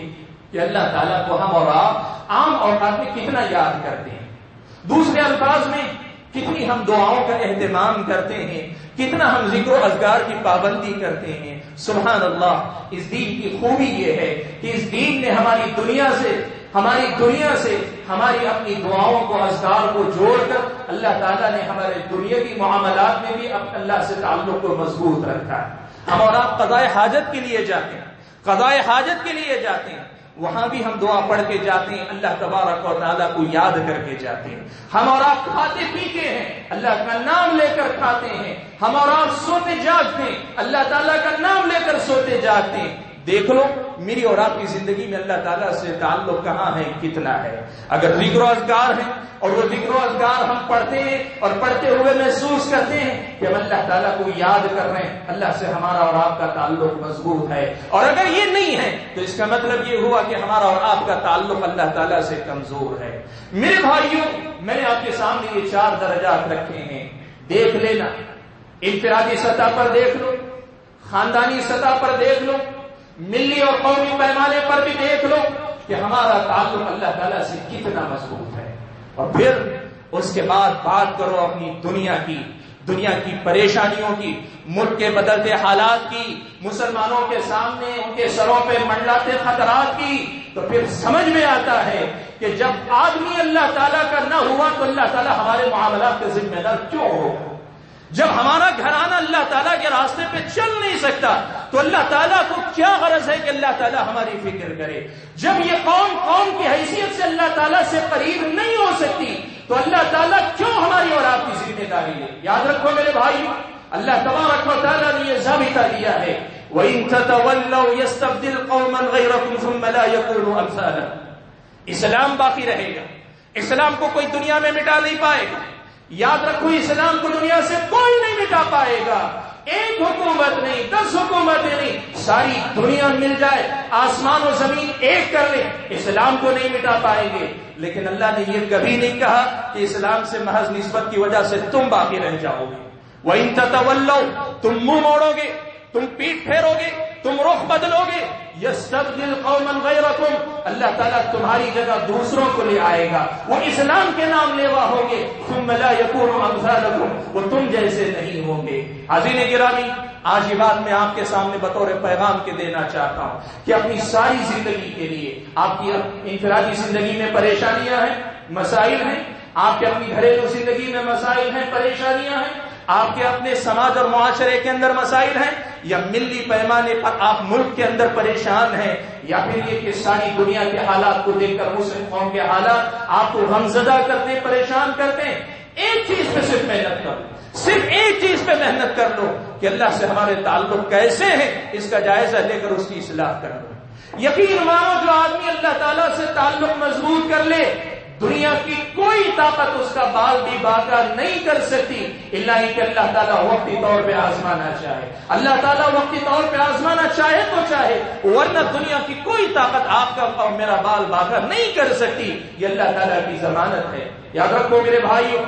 کہ اللہ تعالیٰ کو ہم اور آپ عام اوقات میں کتنا یاد کرتے ہیں، دوسرے الفاظ میں کتنی ہم دعاؤں کا اہتمام کرتے ہیں، کتنا ہم ذکر و اذکار کی پابندی کرتے ہیں۔ سبحان اللہ، اس دین کی خوبی یہ ہے کہ اس دین نے ہماری دنیا سے ہماری اپنی دعاؤں کو، اذکار کو جوڑ کر اللہ تعالیٰ نے ہمارے دنیاوی معاملات میں بھی اللہ سے تعلق کو مضبوط رکھا ہے۔ ہم اور آپ قضاء حاجت کے لیے جاتے ہیں، قضاء حاجت کے لیے جاتے ہیں، وہاں بھی ہم دعا پڑھ کے جاتے ہیں، اللہ تبارک و تعالیٰ کو یاد کر کے جاتے ہیں۔ ہم اور آپ کھاتے پیتے ہیں، اللہ کا نام لے کر کھاتے ہیں۔ ہم اور آپ سوتے جاگتے ہیں، اللہ تعالیٰ کا نام لے کر سوتے جاگتے ہیں۔ دیکھ لو میری اور آپ کی زندگی میں اللہ تعالیٰ سے تعلق کہاں ہے، کتنا ہے۔ اگر ذکر و اذکار ہیں اور وہ ذکر و اذکار ہم پڑھتے ہیں اور پڑھتے ہوئے محسوس کرتے ہیں کہ ہم اللہ تعالیٰ کو یاد کر رہے ہیں، اللہ سے ہمارا اور آپ کا تعلق مضبوط ہے، اور اگر یہ نہیں ہے تو اس کا مطلب یہ ہوا کہ ہمارا اور آپ کا تعلق اللہ تعالیٰ سے کمزور ہے۔ میرے بھائیوں، میں نے آپ کے سامنے یہ 4 درجات رکھے ہیں، دیکھ لینا۔ انفرادی سطح پر دیکھ لو، خاندانی سطح پر دیکھ لو، ملی اور قومی پیمانے پر بھی دیکھ لو کہ ہمارا تعلق اللہ تعالیٰ سے کتنا مضبوط ہے، اور پھر اس کے بعد بات کرو اپنی دنیا کی پریشانیوں کی، ملک کے بدلتے حالات کی، مسلمانوں کے سامنے ان کے سروں پہ منڈلاتے خطرات کی، تو پھر سمجھ میں آتا ہے کہ جب آدمی اللہ تعالیٰ کا نہ ہوا تو اللہ تعالیٰ ہمارے معاملات کے ذمہ دار کیوں ہوگا؟ جب ہمارا گھرانہ اللہ تعالیٰ کے راستے پہ چل نہیں سکتا تو اللہ تعالیٰ کو کیا غرض ہے کہ اللہ تعالیٰ ہماری فکر کرے؟ جب یہ قوم کی حیثیت سے اللہ تعالیٰ سے قریب نہیں ہو سکتی تو اللہ تعالیٰ کیوں ہماری اور آپ کی ذمہ داری لے؟ یاد رکھو میرے بھائی، اللہ تبارک و تعالیٰ نے یہ ضابطہ دیا ہے، وَإِن تَتَوَلَّوْا يَسْتَبْدِلْ قَوْمًا غَيْرَكُمْ ثُمَّ لَا يَكُونُوا أَمْثَالَكُمْ۔ اسلام باقی رہے گا، اسلام کو کوئی دنیا میں مٹا نہیں پائے گا۔ یاد رکھو، اسلام کو دنیا سے کوئی نہیں مٹا پائے گا۔ ایک حکومت نہیں، 10 حکومتیں نہیں، ساری دنیا مل جائے، آسمان و زمین ایک کر لے، اسلام کو نہیں مٹا پائیں گے۔ لیکن اللہ نے یہ کبھی نہیں کہا کہ اسلام سے محض نسبت کی وجہ سے تم باقی رہ جاؤ گے۔ وَإِن تَتَوَلَّوْا، تم منہ موڑو گے، تم پیٹ پھیرو گے، تم رخ بدلو گے، یستبدل قوما غیرکم، اللہ تعالیٰ تمہاری جگہ دوسروں کو لے آئے گا، وہ اسلام کے نام لیوا ہوں گے، ثم لا یکونوا امثالکم، وہ تم جیسے نہیں ہوں گے۔ حاضرین گرامی، آج یہ بات میں آپ کے سامنے بطور پیغام کے دینا چاہتا ہوں کہ اپنی ساری زندگی کے لیے، آپ کی انفرادی زندگی میں پریشانیاں ہیں، مسائل ہیں، آپ کے اپنی گھریلو زندگی میں مسائل ہیں، پریشانیاں ہیں، آپ کے اپنے سماج اور معاشرے کے اندر مسائل ہیں، یا ملی پیمانے پر آپ ملک کے اندر پریشان ہیں، یا پھر یہ کہ ساری دنیا کے حالات کو دیکھ کر مسلم قوم کے حالات آپ کو غمزدہ کرتے، پریشان کرتے ہیں، ایک چیز پہ صرف محنت کرو، صرف ایک چیز پہ محنت کر لو کہ اللہ سے ہمارے تعلق کیسے ہیں، اس کا جائزہ لے کر اس کی اصلاح کر لو۔ یقین مانو، جو آدمی اللہ تعالیٰ سے تعلق مضبوط کر لے، دنیا کی کوئی طاقت اس کا بال بھی باقا نہیں کر سکتی، الا کہ اللہ تعالیٰ وقتی طور پہ آزمانا چاہے۔ اللہ تعالیٰ وقتی طور پہ آزمانا چاہے تو چاہے، ورنہ دنیا کی کوئی طاقت آپ کا اور میرا بال باقا نہیں کر سکتی، یہ اللہ تعالیٰ کی ضمانت ہے۔ یاد رکھو میرے بھائیوں،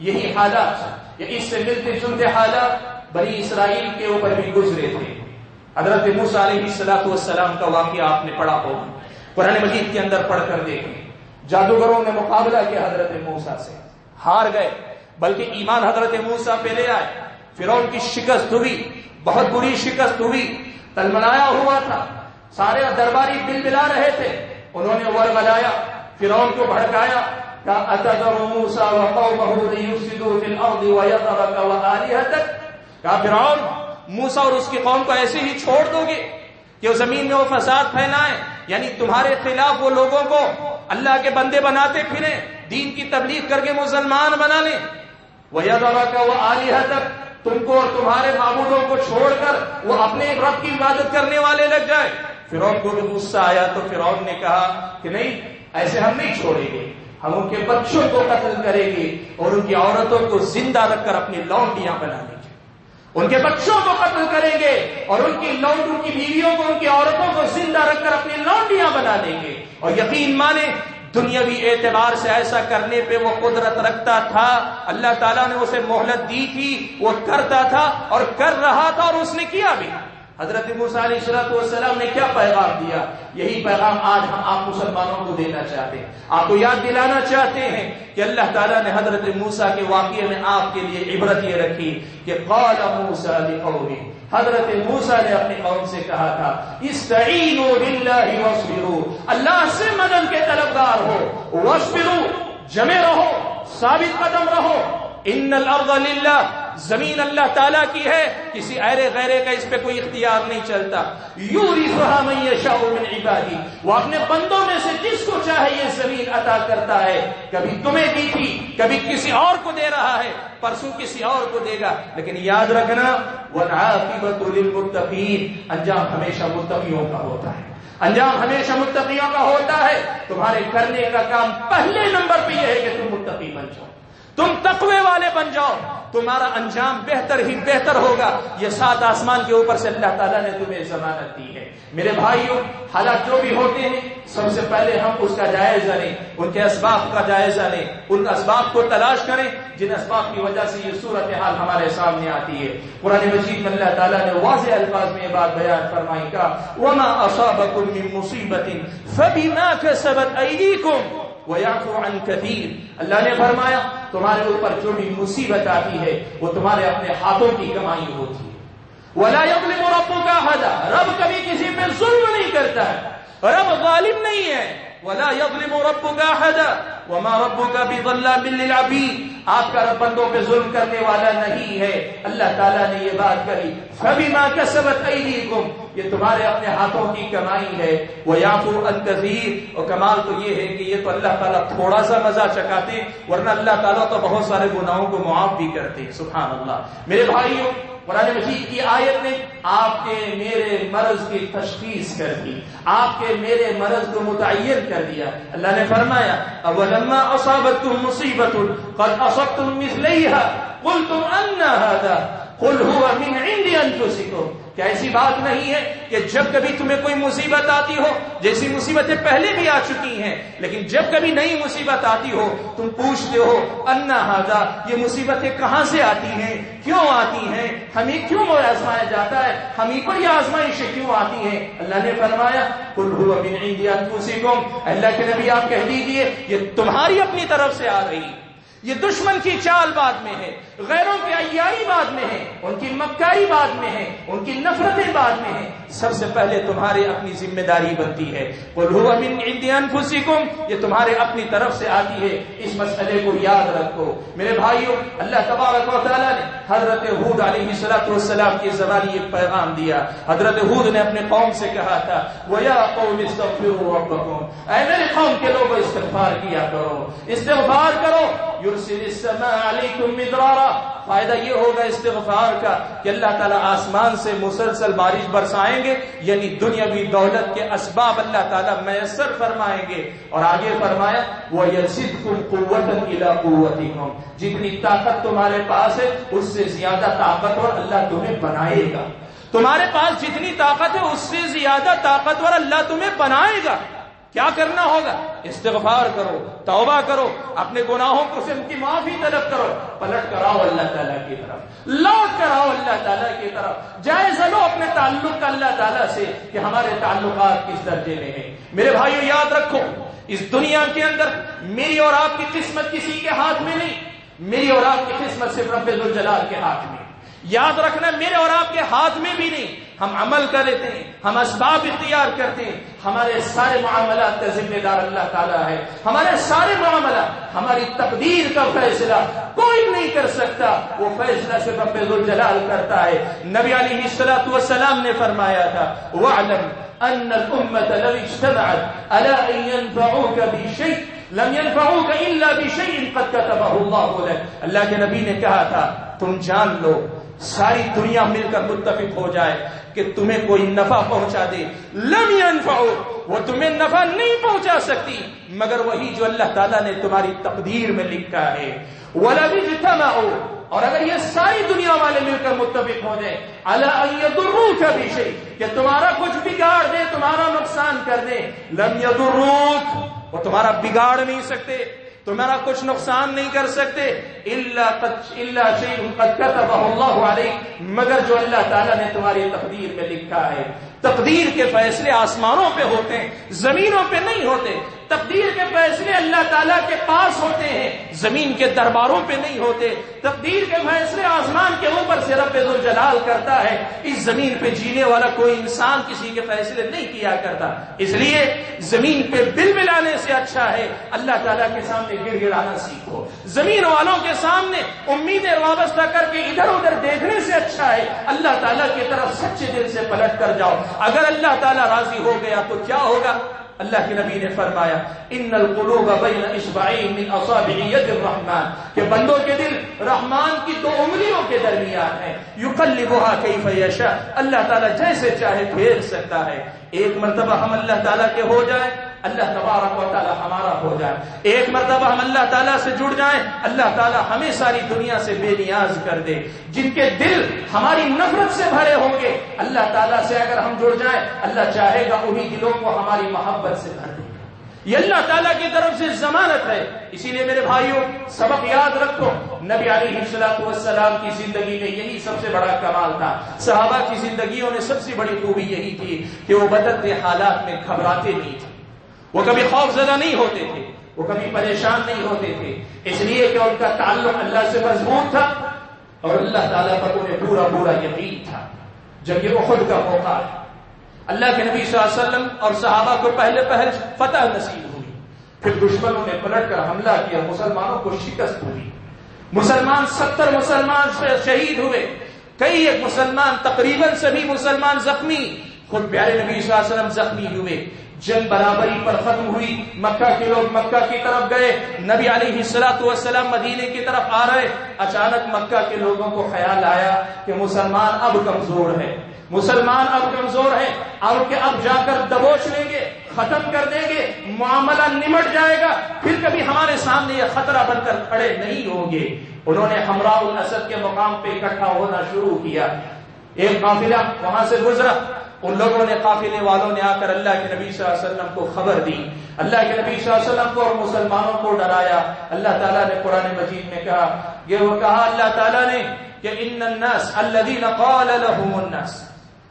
یہی حالات، یا اس سے ملتے جلتے حالات بنی اسرائیل کے اوپر بھی گزرے تھے۔ حضرت موسیٰ علیہ السلام کا واقعہ آپ نے پڑھا ہوگا، قرآن مجید کے اندر پڑھ کر دیکھیں۔ جادوگروں نے مقابلہ کیا حضرت موسیٰ سے، ہار گئے، بلکہ ایمان حضرت موسیٰ پہ لے آئے۔ فرعون کی شکست ہوئی، بہت بری شکست ہوئی، تلملایا ہوا تھا، سارے درباری بلبلا رہے تھے، انہوں نے ورملایا، فرعون کو بھڑکایا، کہا اتذر موسیٰ وقومہ لیفسدوا فی الارض ویذرک وآلہتک، کہا فرعون موسیٰ اور اس کی قوم کو ایسے ہی چھوڑ دو گے کہ وہ زمین میں وہ فساد پھیلائیں، یعنی تمہارے خلاف وہ لوگوں کو اللہ کے بندے بناتے پھریں، دین کی تبلیغ کر کے مسلمان بنا لیں، وَيَذَرَكَ وَآلِهَتَكَ، تم کو اور تمہارے معبودوں کو چھوڑ کر وہ اپنے رب کی عبادت کرنے والے لگ جائے۔ فرعون کو بھی غصہ آیا تو فرعون نے کہا کہ نہیں، ایسے ہم نہیں چھوڑیں گے، ہم ان کے بچوں کو قتل کریں گے اور ان کی عورتوں کو زندہ رکھ کر اپنی لونڈیاں بنا لیں گے، ان کے بچوں کو قتل کریں گے اور ان کی لونڈوں کی بیویوں کو، ان کی عورتوں کو زندہ رکھ کر اپنی لونڈیاں بنا دیں گے۔ اور یقین مانے دنیاوی اعتبار سے ایسا کرنے پہ وہ قدرت رکھتا تھا، اللہ تعالیٰ نے اسے مہلت دی تھی، وہ کرتا تھا اور کر رہا تھا، اور اس نے کیا بھی۔ حضرت موسیٰ علیہ السلام نے کیا پیغام دیا؟ یہی پیغام آج ہم آپ مسلمانوں کو دینا چاہتے ہیں، آپ کو یاد دلانا چاہتے ہیں کہ اللہ تعالیٰ نے حضرت موسیٰ کے واقعے میں آپ کے لیے عبرت یہ رکھی کہ قال موسیٰ لقومہ، حضرت موسیٰ نے اپنی قوم سے کہا تھا استعینوا باللہ واصبروا، اللہ سے مدد کے طلبگار ہو، واصبروا، جمے رہو، ثابت قدم رہو، ان الارض للہ، زمین اللہ تعالیٰ کی ہے، کسی ایرے غیرے کا اس پہ کوئی اختیار نہیں چلتا. یورثھا من یشاء من عبادہ، وہ اپنے بندوں میں سے جس کو چاہے یہ زمین عطا کرتا ہے. کبھی تمہیں دی تھی، کبھی کسی اور کو دے رہا ہے، پرسوں کسی اور کو دے گا. لیکن یاد رکھنا والعاقبۃ للمتقین، انجام ہمیشہ متقیوں کا ہوتا ہے، انجام ہمیشہ متقیوں کا ہوتا ہے. تمہارے کرنے کا کام پہلے نمبر پہ یہ ہے کہ تم متقی بن جاؤ، تم تقوی والے بن جاؤ، تمہارا انجام بہتر ہی بہتر ہوگا. یہ 7 آسمان کے اوپر سے اللہ تعالیٰ نے تمہیں ضمانت دی ہے. میرے بھائیوں، حالات جو بھی ہوتے ہیں سب سے پہلے ہم اس کا جائزہ لیں، ان کے اسباب کا جائزہ لیں، ان اسباب کو تلاش کریں جن اسباب کی وجہ سے یہ صورتحال ہمارے سامنے آتی ہے. قرآن مجید میں اللہ تعالیٰ نے واضح الفاظ میں یہ بات بیان فرمائی کا وما اصابکم من مصیبت فبما کسبت ایدیکم وَيَعْفُو عَنْ كَثِيرٍ. اللہ نے فرمایا تمہارے اوپر جو بھی مصیبت آتی ہے وہ تمہارے اپنے ہاتھوں کی کمائی ہوتی ہے. وَلَا يَظْلِمُ رَبُّكَ أَحَدًا، رب کبھی کسی پہ ظلم نہیں کرتا ہے، رب ظالم نہیں ہے. وَلَا يَظْلِمُ رَبُّكَ أَحَدًا وَمَا رَبُّكَ بِظَلَّامٍ لِّلْعَبِيدِ، آپ کا رب بندوں پہ ظلم کرنے والا نہیں ہے. اللہ تعالیٰ نے یہ بات کہی فَبِمَا كَسَبَتْ أَيْدِيكُمْ، یہ تمہارے اپنے ہاتھوں کی کمائی ہے. وَيَعْفُو عَنْ كَثِيرٍ، اور کمال تو یہ ہے کہ یہ تو اللہ تعالیٰ تھوڑا سا مزہ چکاتے، ورنہ اللہ تعالیٰ تو بہت سارے گناہوں کو معاف بھی کرتے. سبحان اللہ. میرے بھائیوں، قرآن مجید کی آیت نے آپ کے میرے مرض کی تشخیص کر دی، آپ کے میرے مرض کو متعین کر دیا. اللہ نے فرمایا اولما اصابتکم مصیبۃ قد اصبتم مثلیھا قلتم ان ھذا قل هو من عند انفسکم. کیا ایسی بات نہیں ہے کہ جب کبھی تمہیں کوئی مصیبت آتی ہو، جیسی مصیبتیں پہلے بھی آ چکی ہیں، لیکن جب کبھی نئی مصیبت آتی ہو تم پوچھتے ہو ان ھذا، یہ مصیبتیں کہاں سے آتی ہیں، کیوں آتی ہیں، ہمیں کیوں آزمایا جاتا ہے، ہمیں پر یہ آزمائشیں کیوں آتی ہیں. اللہ نے فرمایا قل هو من عند انفسکم، اللہ کے نبی آپ کہہ دیجئے یہ تمہاری اپنی طرف سے آ رہی، یہ دشمن کی چال بعد میں ہے، غیروں کی عیاری بعد میں ہے، ان کی مکاری بعد میں ہے، ان کی نفرتیں بعد میں ہیں. سب سے پہلے تمہارے اپنی ذمہ داری بنتی ہے. قل هو من عند انفسکم، یہ تمہارے اپنی طرف سے آتی ہے. اس مسئلے کو یاد رکھو. میرے بھائیوں، اللہ تبارک و تعالیٰ نے حضرت ہود علیہ السلام کی زبانی ایک پیغام دیا. حضرت ہود نے اپنے قوم سے کہا تھا وَيَا قَوْمِ اسْتَغْفِرُوا رَبَّكُمْ، اے میرے قوم کے لوگوں استغفار کیا کرو، استغفار کرو. يُرْسِلِ السَّمَاءَ عَلَيْكُمْ مِدْرَارًا، فائدہ یہ ہوگا استغفار کا کہ اللہ تعالیٰ آسمان سے مسلسل بارش برسائیں گے، یعنی دنیاوی دولت کے اسباب اللہ تعالیٰ میسر فرمائیں گے. اور آگے فرمایا وَيَزِدْكُمْ قُوَّةً إِلَىٰ قُوَّتِكُمْ، جتنی طاقت تمہارے پاس ہے اس سے زیادہ طاقتور اللہ تمہیں بنائے گا. تمہارے پاس جتنی طاقت ہے اس سے زیادہ طاقتور اللہ تمہیں بنائے گا. کیا کرنا ہوگا؟ استغفار کرو، توبہ کرو، اپنے گناہوں کو سے ان کی معافی طلب کرو، پلٹ کر آؤ اللہ تعالیٰ کی طرف، لوٹ کر آؤ اللہ تعالیٰ کی طرف. جائزہ لو اپنے تعلق کا اللہ تعالیٰ سے کہ ہمارے تعلقات کس درجے میں ہیں. میرے بھائیو یاد رکھو، اس دنیا کے اندر میری اور آپ کی قسمت کسی کے ہاتھ میں نہیں، میری اور آپ کی قسمت صرف رب ذوالجلال کے ہاتھ میں. یاد رکھنا میرے اور آپ کے ہاتھ میں بھی نہیں. ہم عمل کرتے ہیں، ہم اسباب اختیار کرتے ہیں، ہمارے سارے معاملات کا ذمہ دار اللہ تعالیٰ ہے. ہمارے سارے معاملات، ہماری تقدیر کا فیصلہ کوئی نہیں کر سکتا، وہ فیصلہ صرف رب ذوالجلال کرتا ہے. نبی علیہ السلام نے فرمایا تھا وَاعْلَمْ أَنَّ الْأُمَّةَ لَوِ اجْتَمَعَتْ عَلَىٰ أَن يَنفَعُوكَ بِشَيْءٍ لَمْ يَنفَعُوكَ إِلَّا بِشَيْءٍ قَدْ كَتَبَهُ اللَّهُ لَكَ. اللہ کے نبی نے کہا تھا تم جان لو، ساری دنیا مل کر متفق ہو جائے کہ تمہیں کوئی نفع پہنچا دے، لم ينفعو، وہ تمہیں نفع نہیں پہنچا سکتی مگر وہی جو اللہ تعالیٰ نے تمہاری تقدیر میں لکھا ہے. وَلَوِ اجْتَمَعُوا، اور اگر یہ ساری دنیا والے مل کر متفق ہو جائے عَلَىٰ أَن يَضُرُّوكَ بِشَيْءٍ، کہ تمہارا کچھ بگاڑ دے، تمہارا نقصان کر دے، لم يَضُرُّوكَ، وہ تمہارا بگاڑ نہیں سکتے، تمہارا کچھ نقصان نہیں کر سکتے، الا شیء قد كتبه الله علیک، مگر جو اللہ تعالیٰ نے تمہاری تقدیر میں لکھا ہے. تقدیر کے فیصلے آسمانوں پہ ہوتے ہیں، زمینوں پہ نہیں ہوتے. تقدیر کے فیصلے اللہ تعالیٰ کے پاس ہوتے ہیں، زمین کے درباروں پہ نہیں ہوتے. تقدیر کے فیصلے آسمان کے اوپر سے رب ذوالجلال کرتا ہے. اس زمین پہ جینے والا کوئی انسان کسی کے فیصلے نہیں کیا کرتا. اس لیے زمین پہ بل بلانے سے اچھا ہے اللہ تعالیٰ کے سامنے گڑ گڑانا سیکھو. زمین والوں کے سامنے امیدیں وابستہ کر کے ادھر ادھر دیکھنے سے اچھا ہے اللہ تعالیٰ کی طرف سچے دل سے پلٹ کر جاؤ. اگر اللہ تعالیٰ راضی ہو گیا تو کیا ہوگا؟ اللہ کے نبی نے فرمایا ان القلوب بین اصبعین من اصابع ید الرحمن، کہ بندوں کے دل رحمان کی دو انگلیوں کے درمیان ہے. یقلبها کیف یشاء، اللہ تعالیٰ جیسے چاہے پھیر سکتا ہے. ایک مرتبہ ہم اللہ تعالیٰ کے ہو جائیں، اللہ تبارک و تعالیٰ ہمارا ہو جائے. ایک مرتبہ ہم اللہ تعالیٰ سے جڑ جائیں، اللہ تعالیٰ ہمیں ساری دنیا سے بے نیاز کر دے. جن کے دل ہماری نفرت سے بھرے ہوں گے اللہ تعالیٰ سے اگر ہم جڑ جائیں، اللہ چاہے گا انہی دلوں کو ہماری محبت سے بھر دے. یہ اللہ تعالیٰ کی طرف سے ضمانت ہے. اسی لیے میرے بھائیوں سبق یاد رکھو، نبی علیہ السلام کی زندگی میں یہی سب سے بڑا کمال تھا. صحابہ کی زندگیوں میں سب سے بڑی خوبی یہی تھی کہ وہ بدتر حالات میں گھبراتے نہیں تھے، وہ کبھی خوف زدہ نہیں ہوتے تھے، وہ کبھی پریشان نہیں ہوتے تھے. اس لیے کہ ان کا تعلق اللہ سے مضبوط تھا اور اللہ تعالیٰ پر انہیں پورا پورا یقین تھا. جب یہ احد کا موقع ہے، اللہ کے نبی صلی اللہ علیہ وسلم اور صحابہ کو پہلے فتح نصیب ہوئی، پھر دشمنوں نے پلٹ کر حملہ کیا، مسلمانوں کو شکست ہوئی. 70 مسلمان شہید ہوئے، کئی ایک مسلمان تقریباً سبھی مسلمان زخمی، خود پیارے نبی صلی اللہ علیہ وسلم زخمی ہوئے. جنگ برابری پر ختم ہوئی، مکہ کے لوگ مکہ کی طرف گئے، نبی علیہ السلام مدینے کی طرف آ رہے. اچانک مکہ کے لوگوں کو خیال آیا کہ مسلمان اب کمزور ہے، مسلمان اب کمزور ہے، اب جا کر دبوچ لیں گے، ختم کر دیں گے، معاملہ نمٹ جائے گا، پھر کبھی ہمارے سامنے یہ خطرہ بن کر کھڑے نہیں ہوں گے. انہوں نے حمراء الاسد کے مقام پہ اکٹھا ہونا شروع کیا. ایک قافلہ وہاں سے گزرا، ان لوگوں نے قافلے والوں نے آ کر اللہ کے نبی صلی اللہ علیہ وسلم کو خبر دی، اللہ کے نبی صلی اللہ علیہ وسلم کو اور مسلمانوں کو ڈرایا. اللہ تعالیٰ نے قرآن مجید میں کہا، یہ وہ کہا اللہ تعالیٰ نے کہ ان الناس الذین قال لهم الناس،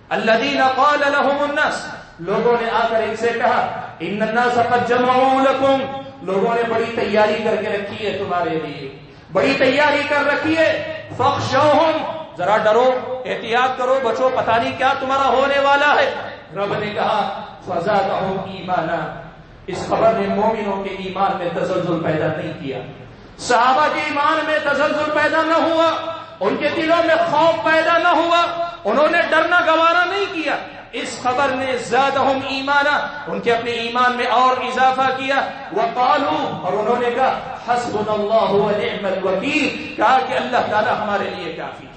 الذین قال لهم الناس، لوگوں نے آ کر ان سے کہا ان الناس قد جمعوا لكم، لوگوں نے بڑی تیاری کر کے رکھی ہے تمہارے لیے، بڑی تیاری کر رکھی ہے، فخشوہم، ذرا ڈرو، احتیاط کرو، بچو، پتہ نہیں کیا تمہارا ہونے والا ہے. رب نے کہا فزادہم ایمانا، اس خبر نے مومنوں کے ایمان میں تزلزل پیدا نہیں کیا، صحابہ کے ایمان میں تزلزل پیدا نہ ہوا، ان کے دلوں میں خوف پیدا نہ ہوا، انہوں نے ڈرنا گوارا نہیں کیا. اس خبر نے زادہم ایمانا، ان کے اپنے ایمان میں اور اضافہ کیا. وقالوا، اور انہوں نے کہا حسبنا اللہ ونعم الوکیل، کہا کہ اللہ تعالی ہمارے لیے کافی ہے،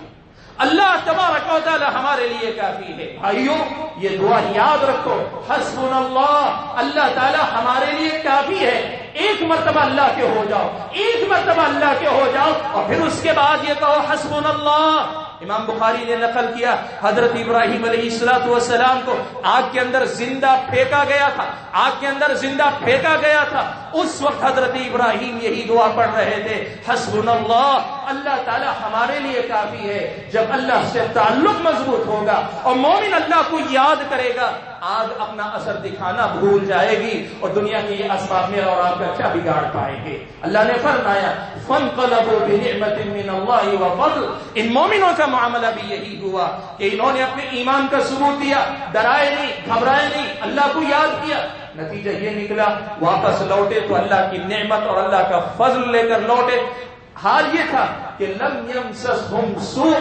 اللہ تبارک و تعالی ہمارے لیے کافی ہے. بھائیوں یہ دعا یاد رکھو، حسبنا اللہ، اللہ تعالی ہمارے لیے کافی ہے. ایک مرتبہ اللہ کے ہو جاؤ، ایک مرتبہ اللہ کے ہو جاؤ، اور پھر اس کے بعد یہ کہو حسبنا اللہ. امام بخاری نے نقل کیا حضرت ابراہیم علیہ السلام کو آگ کے اندر زندہ پھینکا گیا تھا، آگ کے اندر زندہ پھینکا گیا تھا، اس وقت حضرت ابراہیم یہی دعا پڑھ رہے تھے، حسبنا اللہ، اللہ تعالی ہمارے لیے کافی ہے. جب اللہ سے تعلق مضبوط ہوگا اور مومن اللہ کو یاد کرے گا، آگ اپنا اثر دکھانا بھول جائے گی اور دنیا کے یہ اسباب میرا اور آپ کا کیا بگاڑ پائیں گے. اللہ نے فرمایا فانقلبوا بنعمت من اللہ وفضل، ان مومنوں کا معاملہ بھی یہی ہوا کہ انہوں نے اپنے ایمان کا ثبوت دیا، ڈرائے نہیں، گھبرائے نہیں، اللہ کو یاد کیا. نتیجہ یہ نکلا واپس لوٹے تو اللہ کی نعمت اور اللہ کا فضل لے کر لوٹے. حال یہ تھا کہ لم یمسسہم سوء،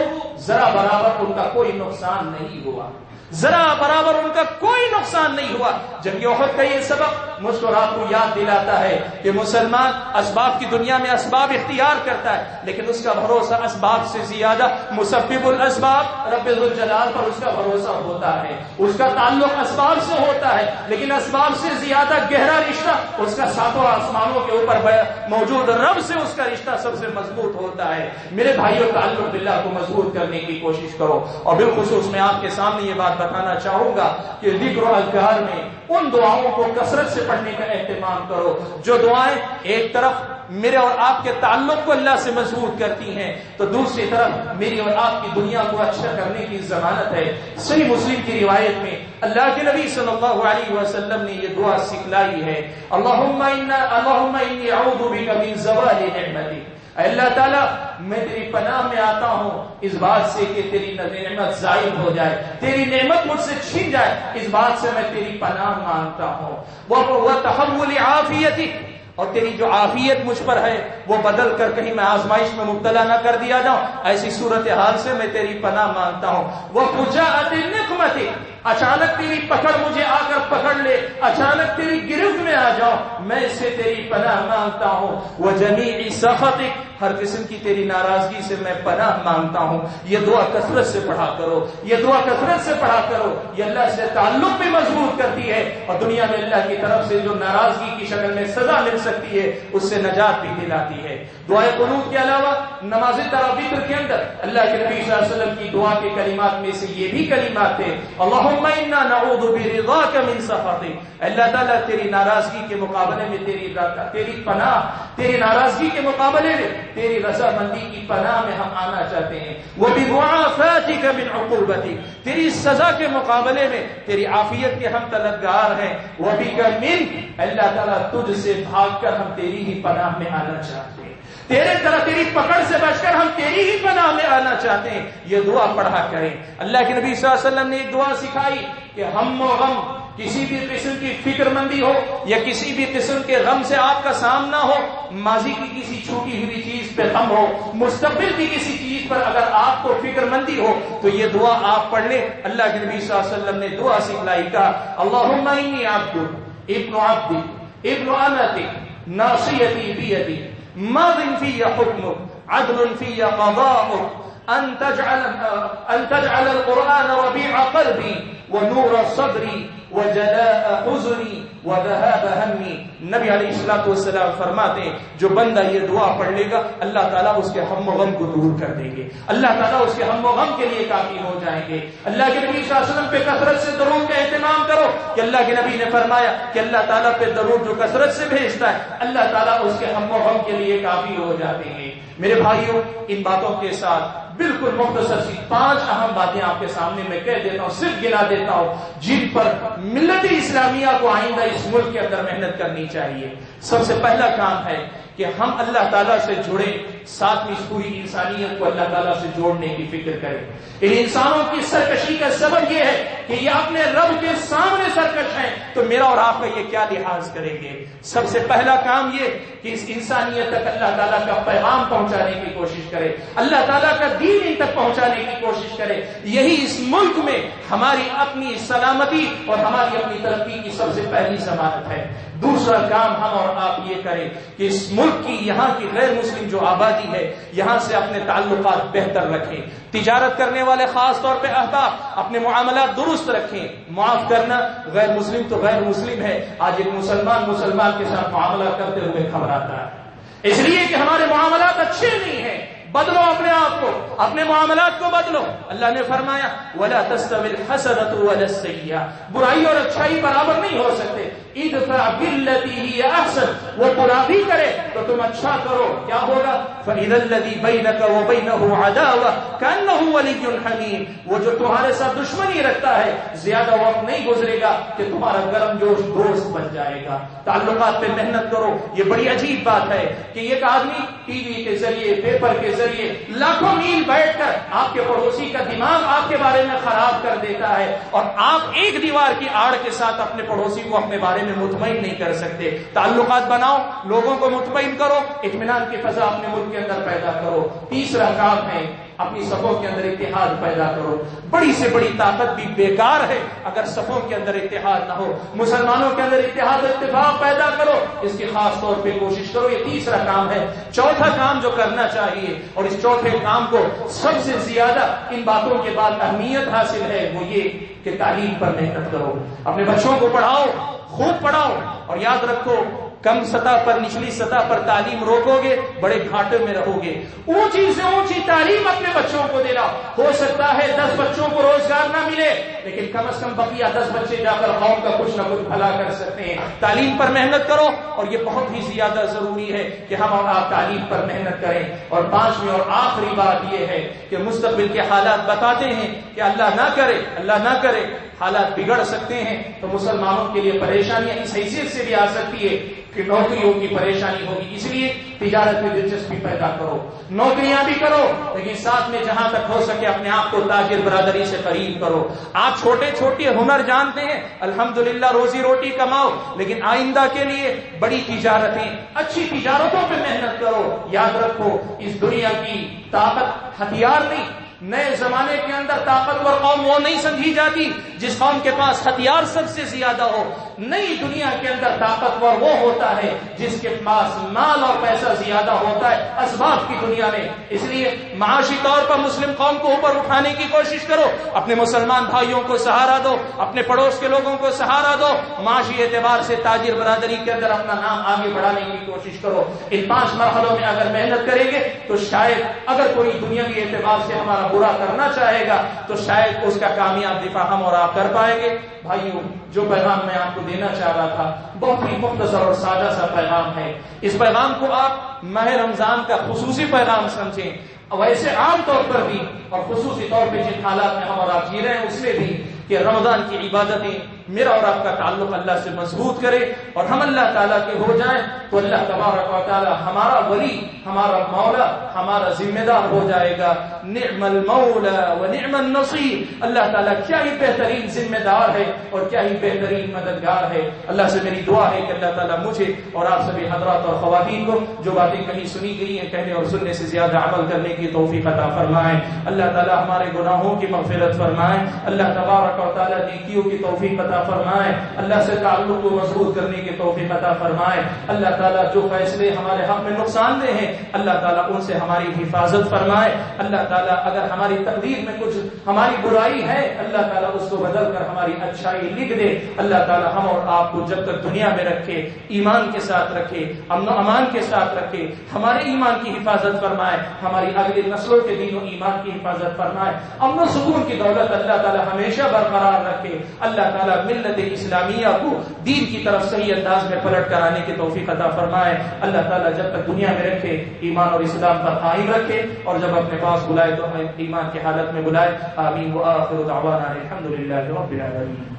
ذرا برابر ان کا کوئی نقصان نہیں ہوا، ذرا برابر ان کا کوئی نقصان نہیں ہوا. جنگ احد کا یہ سبق مجھ کو آپ کو یاد دلاتا ہے کہ مسلمان اسباب کی دنیا میں اسباب اختیار کرتا ہے، لیکن اس کا بھروسہ اسباب سے زیادہ مسبب الاسباب رب ذوالجلال پر اس کا بھروسہ ہوتا ہے. اس کا تعلق اسباب سے ہوتا ہے، لیکن اسباب سے زیادہ گہرا رشتہ اس کا ساتوں آسمانوں کے اوپر موجود رب سے اس کا رشتہ سب سے مضبوط ہوتا ہے. میرے بھائیوں تعلق باللہ کو مضبوط کرنے کی کوشش کرو. اور بالخصوص میں آپ کے سامنے یہ بات بتانا چاہوں گا کہ ذکر و اذکار میں ان دعاؤں کو کثرت سے پڑھنے کا اہتمام کرو جو دعائیں ایک طرف میرے اور آپ کے تعلق کو اللہ سے مضبوط کرتی ہیں تو دوسری طرف میری اور آپ کی دنیا کو اچھا کرنے کی ضمانت ہے۔ صحیح مسلم کی روایت میں اللہ کے نبی صلی اللہ علیہ وسلم نے یہ دعا سکھلائی ہے، اللہم انی اعوذ بک من زوال نعمتی، اے اللہ تعالیٰ میں تیری پناہ میں آتا ہوں اس بات سے کہ تیری نعمت زائل ہو جائے، تیری نعمت مجھ سے چھن جائے، اس بات سے میں تیری پناہ مانگتا ہوں۔ وتحول عافیتی، اور تیری جو عافیت مجھ پر ہے وہ بدل کر کہیں میں آزمائش میں مبتلا نہ کر دیا جاؤں، ایسی صورتحال سے میں تیری پناہ مانگتا ہوں۔ وفجاءت النقمۃ، اچانک تیری پکڑ مجھے آ کر پکڑ لے، اچانک تیری گرفت میں آ جاؤں، میں اس سے تیری پناہ مانگتا ہوں۔ وجمیع سخطک، ہر قسم کی تیری ناراضگی سے میں پناہ مانگتا ہوں۔ یہ دعا کثرت سے پڑھا کرو، یہ دعا کثرت سے پڑھا کرو، یہ اللہ سے تعلق بھی مضبوط کرتی ہے اور دنیا میں اللہ کی طرف سے جو ناراضگی کی شکل میں سزا مل سکتی ہے اس سے نجات بھی دلاتی ہے۔ دعائے قنوت کے علاوہ نماز تراویح کے اندر اللہ کے نبی صلی اللہ علیہ وسلم کی دعا کے کلمات میں سے یہ بھی کلمات تھے، اللہم انا نعوذ برضاک من سخطک، اللہ تعالیٰ تیری ناراضگی کے مقابلے میں تیری پناہ، تیری ناراضگی کے مقابلے میں تیری رضامندی کی پناہ میں ہم آنا چاہتے ہیں۔ وبمعافاتک من عقوبتک، تیری سزا کے مقابلے میں تیری عافیت کے ہم طلبگار ہیں۔ وبک منک، اللہ تعالیٰ تجھ سے بھاگ کر ہم تیری ہی پناہ میں آنا چاہتے ہیں، تیرے طرح تیری پکڑ سے بچ کر ہم تیری ہی پناہ میں آنا چاہتے ہیں۔ یہ دعا پڑھا کریں۔ اللہ کے نبی صلی اللہ علیہ وسلم نے ایک دعا سکھائی کہ ہم و غم، کسی بھی قسم کی فکر مندی ہو یا کسی بھی قسم کے غم سے آپ کا سامنا ہو، ماضی کی کسی چھوٹی ہوئی چیز پہ غم ہو، مستقبل کی کسی چیز پر اگر آپ کو فکر مندی ہو تو یہ دعا آپ پڑھ لیں۔ اللہ کے نبی صلی اللہ علیہ وسلم نے دعا سکھلائی کا، اللہم انی عبدک ابن عبدک ابن امتک ناصیتی بیدک ماض فی حکمک عدل فی قضاؤک ان تجعل القرآن ربیع قلبی ونور صدری وجلاء حزنی وذهاب ہمی۔ نبی علیہ الصلوۃ والسلام فرماتے ہیں جو بندہ یہ دعا پڑھ لے گا اللہ تعالیٰ اس کے ہم و غم کو دور کر دیں گے، اللہ تعالیٰ اس کے ہم و غم کے لیے کافی ہو جائیں گے۔ اللہ کے نبی صلی اللہ علیہ وسلم پہ کثرت سے درود کا اہتمام کرو کہ اللہ کے نبی نے فرمایا کہ اللہ تعالیٰ پہ درود جو کثرت سے بھیجتا ہے اللہ تعالیٰ اس کے ہم و غم کے لیے کافی ہو جاتے ہیں۔ میرے بھائیوں، ان باتوں کے ساتھ بالکل مختصر سی 5 اہم باتیں آپ کے سامنے میں کہہ دیتا ہوں، صرف گنا دیتا ہوں، جن پر ملت اسلامیہ کو آئندہ اس ملک کے اندر محنت کرنی چاہیے۔ سب سے پہلا کام ہے کہ ہم اللہ تعالیٰ سے جڑیں، ساتھ میں اس پوری انسانیت کو اللہ تعالیٰ سے جوڑنے کی فکر کریں۔ ان انسانوں کی سرکشی کا سبب یہ ہے کہ یہ اپنے رب کے سامنے سرکش ہیں، تو میرا اور آپ کا یہ کیا لحاظ کریں گے؟ سب سے پہلا کام یہ کہ اس انسانیت تک اللہ تعالیٰ کا پیغام پہنچانے کی کوشش کرے، اللہ تعالیٰ کا دین ان تک پہنچانے کی کوشش کرے۔ یہی اس ملک میں ہماری اپنی سلامتی اور ہماری اپنی ترقی کی سب سے پہلی ضمانت ہے۔ دوسرا کام ہم اور آپ یہ کریں کہ اس ملک کی، یہاں کی غیر مسلم جو آبادی ہے، یہاں سے اپنے تعلقات بہتر رکھیں۔ تجارت کرنے والے خاص طور پہ احباب اپنے معاملات درست رکھیں۔ معاف کرنا، غیر مسلم تو غیر مسلم ہے، آج ایک مسلمان کے ساتھ معاملہ کرتے ہوئے گھبراتا ہے، اس لیے کہ ہمارے معاملات اچھے نہیں ہیں۔ بدلو اپنے آپ کو، اپنے معاملات کو بدلو۔ اللہ نے فرمایا وَلَا تَسْتَوِي الْحَسَنَةُ وَلَا السَّيِّئَةُ، برائی اور اچھائی برابر نہیں ہو سکتے۔ ادفع بالتي هي احسن، وہ برا بھی کرے تو تم اچھا کرو، کیا ہوگا؟ فاذا الذي بينك وبينه عداوه كانه ولي حميم، وہ جو تمہارے ساتھ دشمنی رکھتا ہے زیادہ وقت نہیں گزرے گا کہ تمہارا گرم جوش دوست بن جائے گا۔ تعلقات پہ محنت کرو۔ یہ بڑی عجیب بات ہے کہ ایک آدمی ٹی وی کے ذریعے، پیپر کے ذریعے لاکھوں میل بیٹھ کر آپ کے پڑوسی کا دماغ آپ کے بارے میں خراب کر دیتا ہے، اور آپ ایک دیوار کی آڑ کے ساتھ اپنے پڑوسی کو اپنے بارے میں مطمئن نہیں کر سکتے۔ تعلقات بناؤ، لوگوں کو مطمئن کرو، اطمینان کی فضا اپنے ملک کے اندر پیدا کرو۔ تیسرا کام ہے اپنی صفوں کے اندر اتحاد پیدا کرو۔ بڑی سے بڑی طاقت بھی بیکار ہے اگر صفوں کے اندر اتحاد نہ ہو۔ مسلمانوں کے اندر اتحاد اتفاق پیدا کرو، اس کی خاص طور پہ کوشش کرو۔ یہ تیسرا کام ہے۔ چوتھا کام جو کرنا چاہیے، اور اس چوتھے کام کو سب سے زیادہ ان باتوں کے بعد اہمیت حاصل ہے، وہ یہ کہ تعلیم پر محنت کرو۔ اپنے بچوں کو پڑھاؤ، خوب پڑھاؤ، اور یاد رکھو کم سطح پر، نچلی سطح پر تعلیم روکو گے بڑے گھاٹے میں رہو گے۔ اونچی سے اونچی تعلیم اپنے بچوں کو دینا۔ ہو سکتا ہے 10 بچوں کو روزگار نہ ملے، لیکن کم از کم بقیہ 10 بچے جا کر قوم کا کچھ نہ کچھ بھلا کر سکتے ہیں. تعلیم پر محنت کرو، اور یہ بہت ہی زیادہ ضروری ہے کہ ہم اور آپ تعلیم پر محنت کریں. اور 5ویں اور آخری بات یہ ہے کہ مستقبل کے حالات بتاتے ہیں کہ اللہ نہ کرے حالات بگڑ سکتے ہیں تو مسلمانوں کے لیے پریشانیاں اس حیثیت سے بھی آ سکتی ہے کہ نوکریوں کی پریشانی ہوگی. اس لیے تجارت میں دلچسپی پیدا کرو، نوکریاں بھی کرو، لیکن ساتھ میں جہاں تک ہو سکے اپنے آپ کو تاجر برادری سے قریب کرو. آپ چھوٹے ہنر جانتے ہیں، الحمدللہ روزی روٹی کماؤ، لیکن آئندہ کے لیے بڑی تجارتیں، اچھی تجارتوں پہ محنت کرو. یاد رکھو اس دنیا کی طاقت ہتھیار نہیں. نئے زمانے کے اندر طاقتور قوم وہ نہیں سمجھی جاتی جس قوم کے پاس ہتھیار سب سے زیادہ ہو. نئی دنیا کے اندر طاقتور وہ ہوتا ہے جس کے پاس مال اور پیسہ زیادہ ہوتا ہے اسباب کی دنیا میں. اس لیے معاشی طور پر مسلم قوم کو اوپر اٹھانے کی کوشش کرو، اپنے مسلمان بھائیوں کو سہارا دو، اپنے پڑوس کے لوگوں کو سہارا دو. معاشی اعتبار سے تاجر برادری کے اندر اپنا نام آگے بڑھانے کی کوشش کرو. ان 5 مرحلوں میں اگر محنت کریں گے تو شاید اگر کوئی دنیاوی اعتبار سے ہمارا برا کرنا چاہے گا تو شاید اس کا کامیاب دفاع ہم اور آپ کر پائیں گے. بھائیوں، جو پیغام میں آپ کو دینا چاہ رہا تھا بہت ہی مختصر اور سادہ سا پیغام ہے. اس پیغام کو آپ ماہ رمضان کا خصوصی پیغام سمجھیں. ویسے عام طور پر بھی اور خصوصی طور پہ جن حالات میں ہم اور آپ جی رہے ہیں اس میں بھی کہ رمضان کی عبادتیں میرا اور آپ کا تعلق اللہ سے مضبوط کرے اور ہم اللہ تعالیٰ کے ہو جائیں تو اللہ تبارک و تعالیٰ ہمارا ولی، ہمارا مولا، ہمارا ذمہ دار ہو جائے گا. نعم المولا و نعم النصیر. اللہ تعالیٰ کیا ہی بہترین ذمہ دار ہے اور کیا ہی بہترین مددگار ہے. اللہ سے میری دعا ہے کہ اللہ تعالیٰ مجھے اور آپ سبھی حضرات اور خواتین کو جو باتیں کہیں سنی گئی ہیں کہنے اور سننے سے زیادہ عمل کرنے کی توفیق عطا فرمائے. اللہ تعالیٰ ہمارے گناہوں کی مغفرت فرمائے. اللہ تبارک و تعالیٰ نیکیوں کی توفیق عطا فرمائے. اللہ سے تعلق کو مضبوط کرنے کی توفیق عطا فرمائے. اللہ تعالیٰ جو فیصلے ہمارے حق میں نقصان دہ ہیں اللہ تعالیٰ ان سے ہماری حفاظت فرمائے. اللہ تعالیٰ اگر ہماری تقدیر میں کچھ ہماری برائی ہے اللہ تعالیٰ اس کو بدل کر ہماری اچھائی لکھ دے. اللہ تعالیٰ ہم اور آپ کو جب تک دنیا میں رکھے ایمان کے ساتھ رکھے، امن و امان کے ساتھ رکھے، ہمارے ایمان کی حفاظت فرمائے، ہماری اگلی نسلوں کے دین و ایمان کی حفاظت فرمائے. امن و سکون کی دولت اللہ تعالیٰ ہمیشہ برقرار رکھے. اللہ تعالیٰ ملت اسلامیہ کو دین کی طرف صحیح انداز میں پلٹ کر آنے کی توفیق عطا فرمائے. اللہ تعالیٰ جب تک دنیا میں رکھے ایمان اور اسلام پر قائم رکھے اور جب اپنے پاس بلائے تو ہمیں ایمان کی حالت میں بلائے. آمین. وآخر دعوانا الحمدللہ رب العالمین.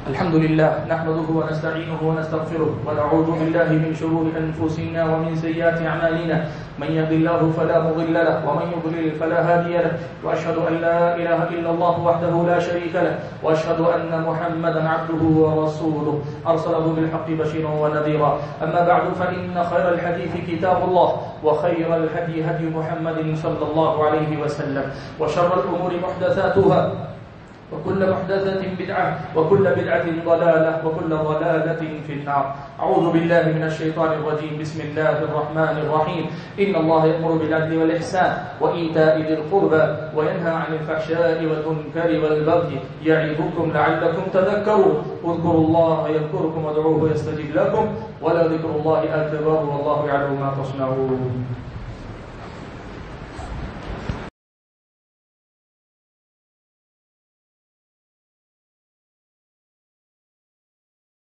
الحمد لله نحمده ونستعينه ونستغفره ونعوذ بالله من شرور أنفسنا ومن سيئات أعمالنا من يهد الله فلا مضل له ومن يضلل فلا هادي له وأشهد أن لا إله إلا الله وحده لا شريك له وأشهد أن محمدا عبده ورسوله أرسله بالحق بشيرا ونذيرا. أما بعد فإن خير الحديث كتاب الله وخير الهدي هدي محمد صلى الله عليه وسلم وشر الأمور محدثاتها وكل محدثة بدعة وكل بدعة ضلالة وكل ضلالة في النار. أعوذ بالله من الشيطان الرجيم. بسم الله الرحمن الرحيم. إن الله يأمر بالعدل والإحسان وإيتاء ذي القربى وينهى عن الفحشاء والمنكر والبغي يعظكم لعلكم تذكرون. اذكروا الله يذكركم وادعوه يستجب لكم ولذكر الله أكبر والله يعلم ما تصنعون.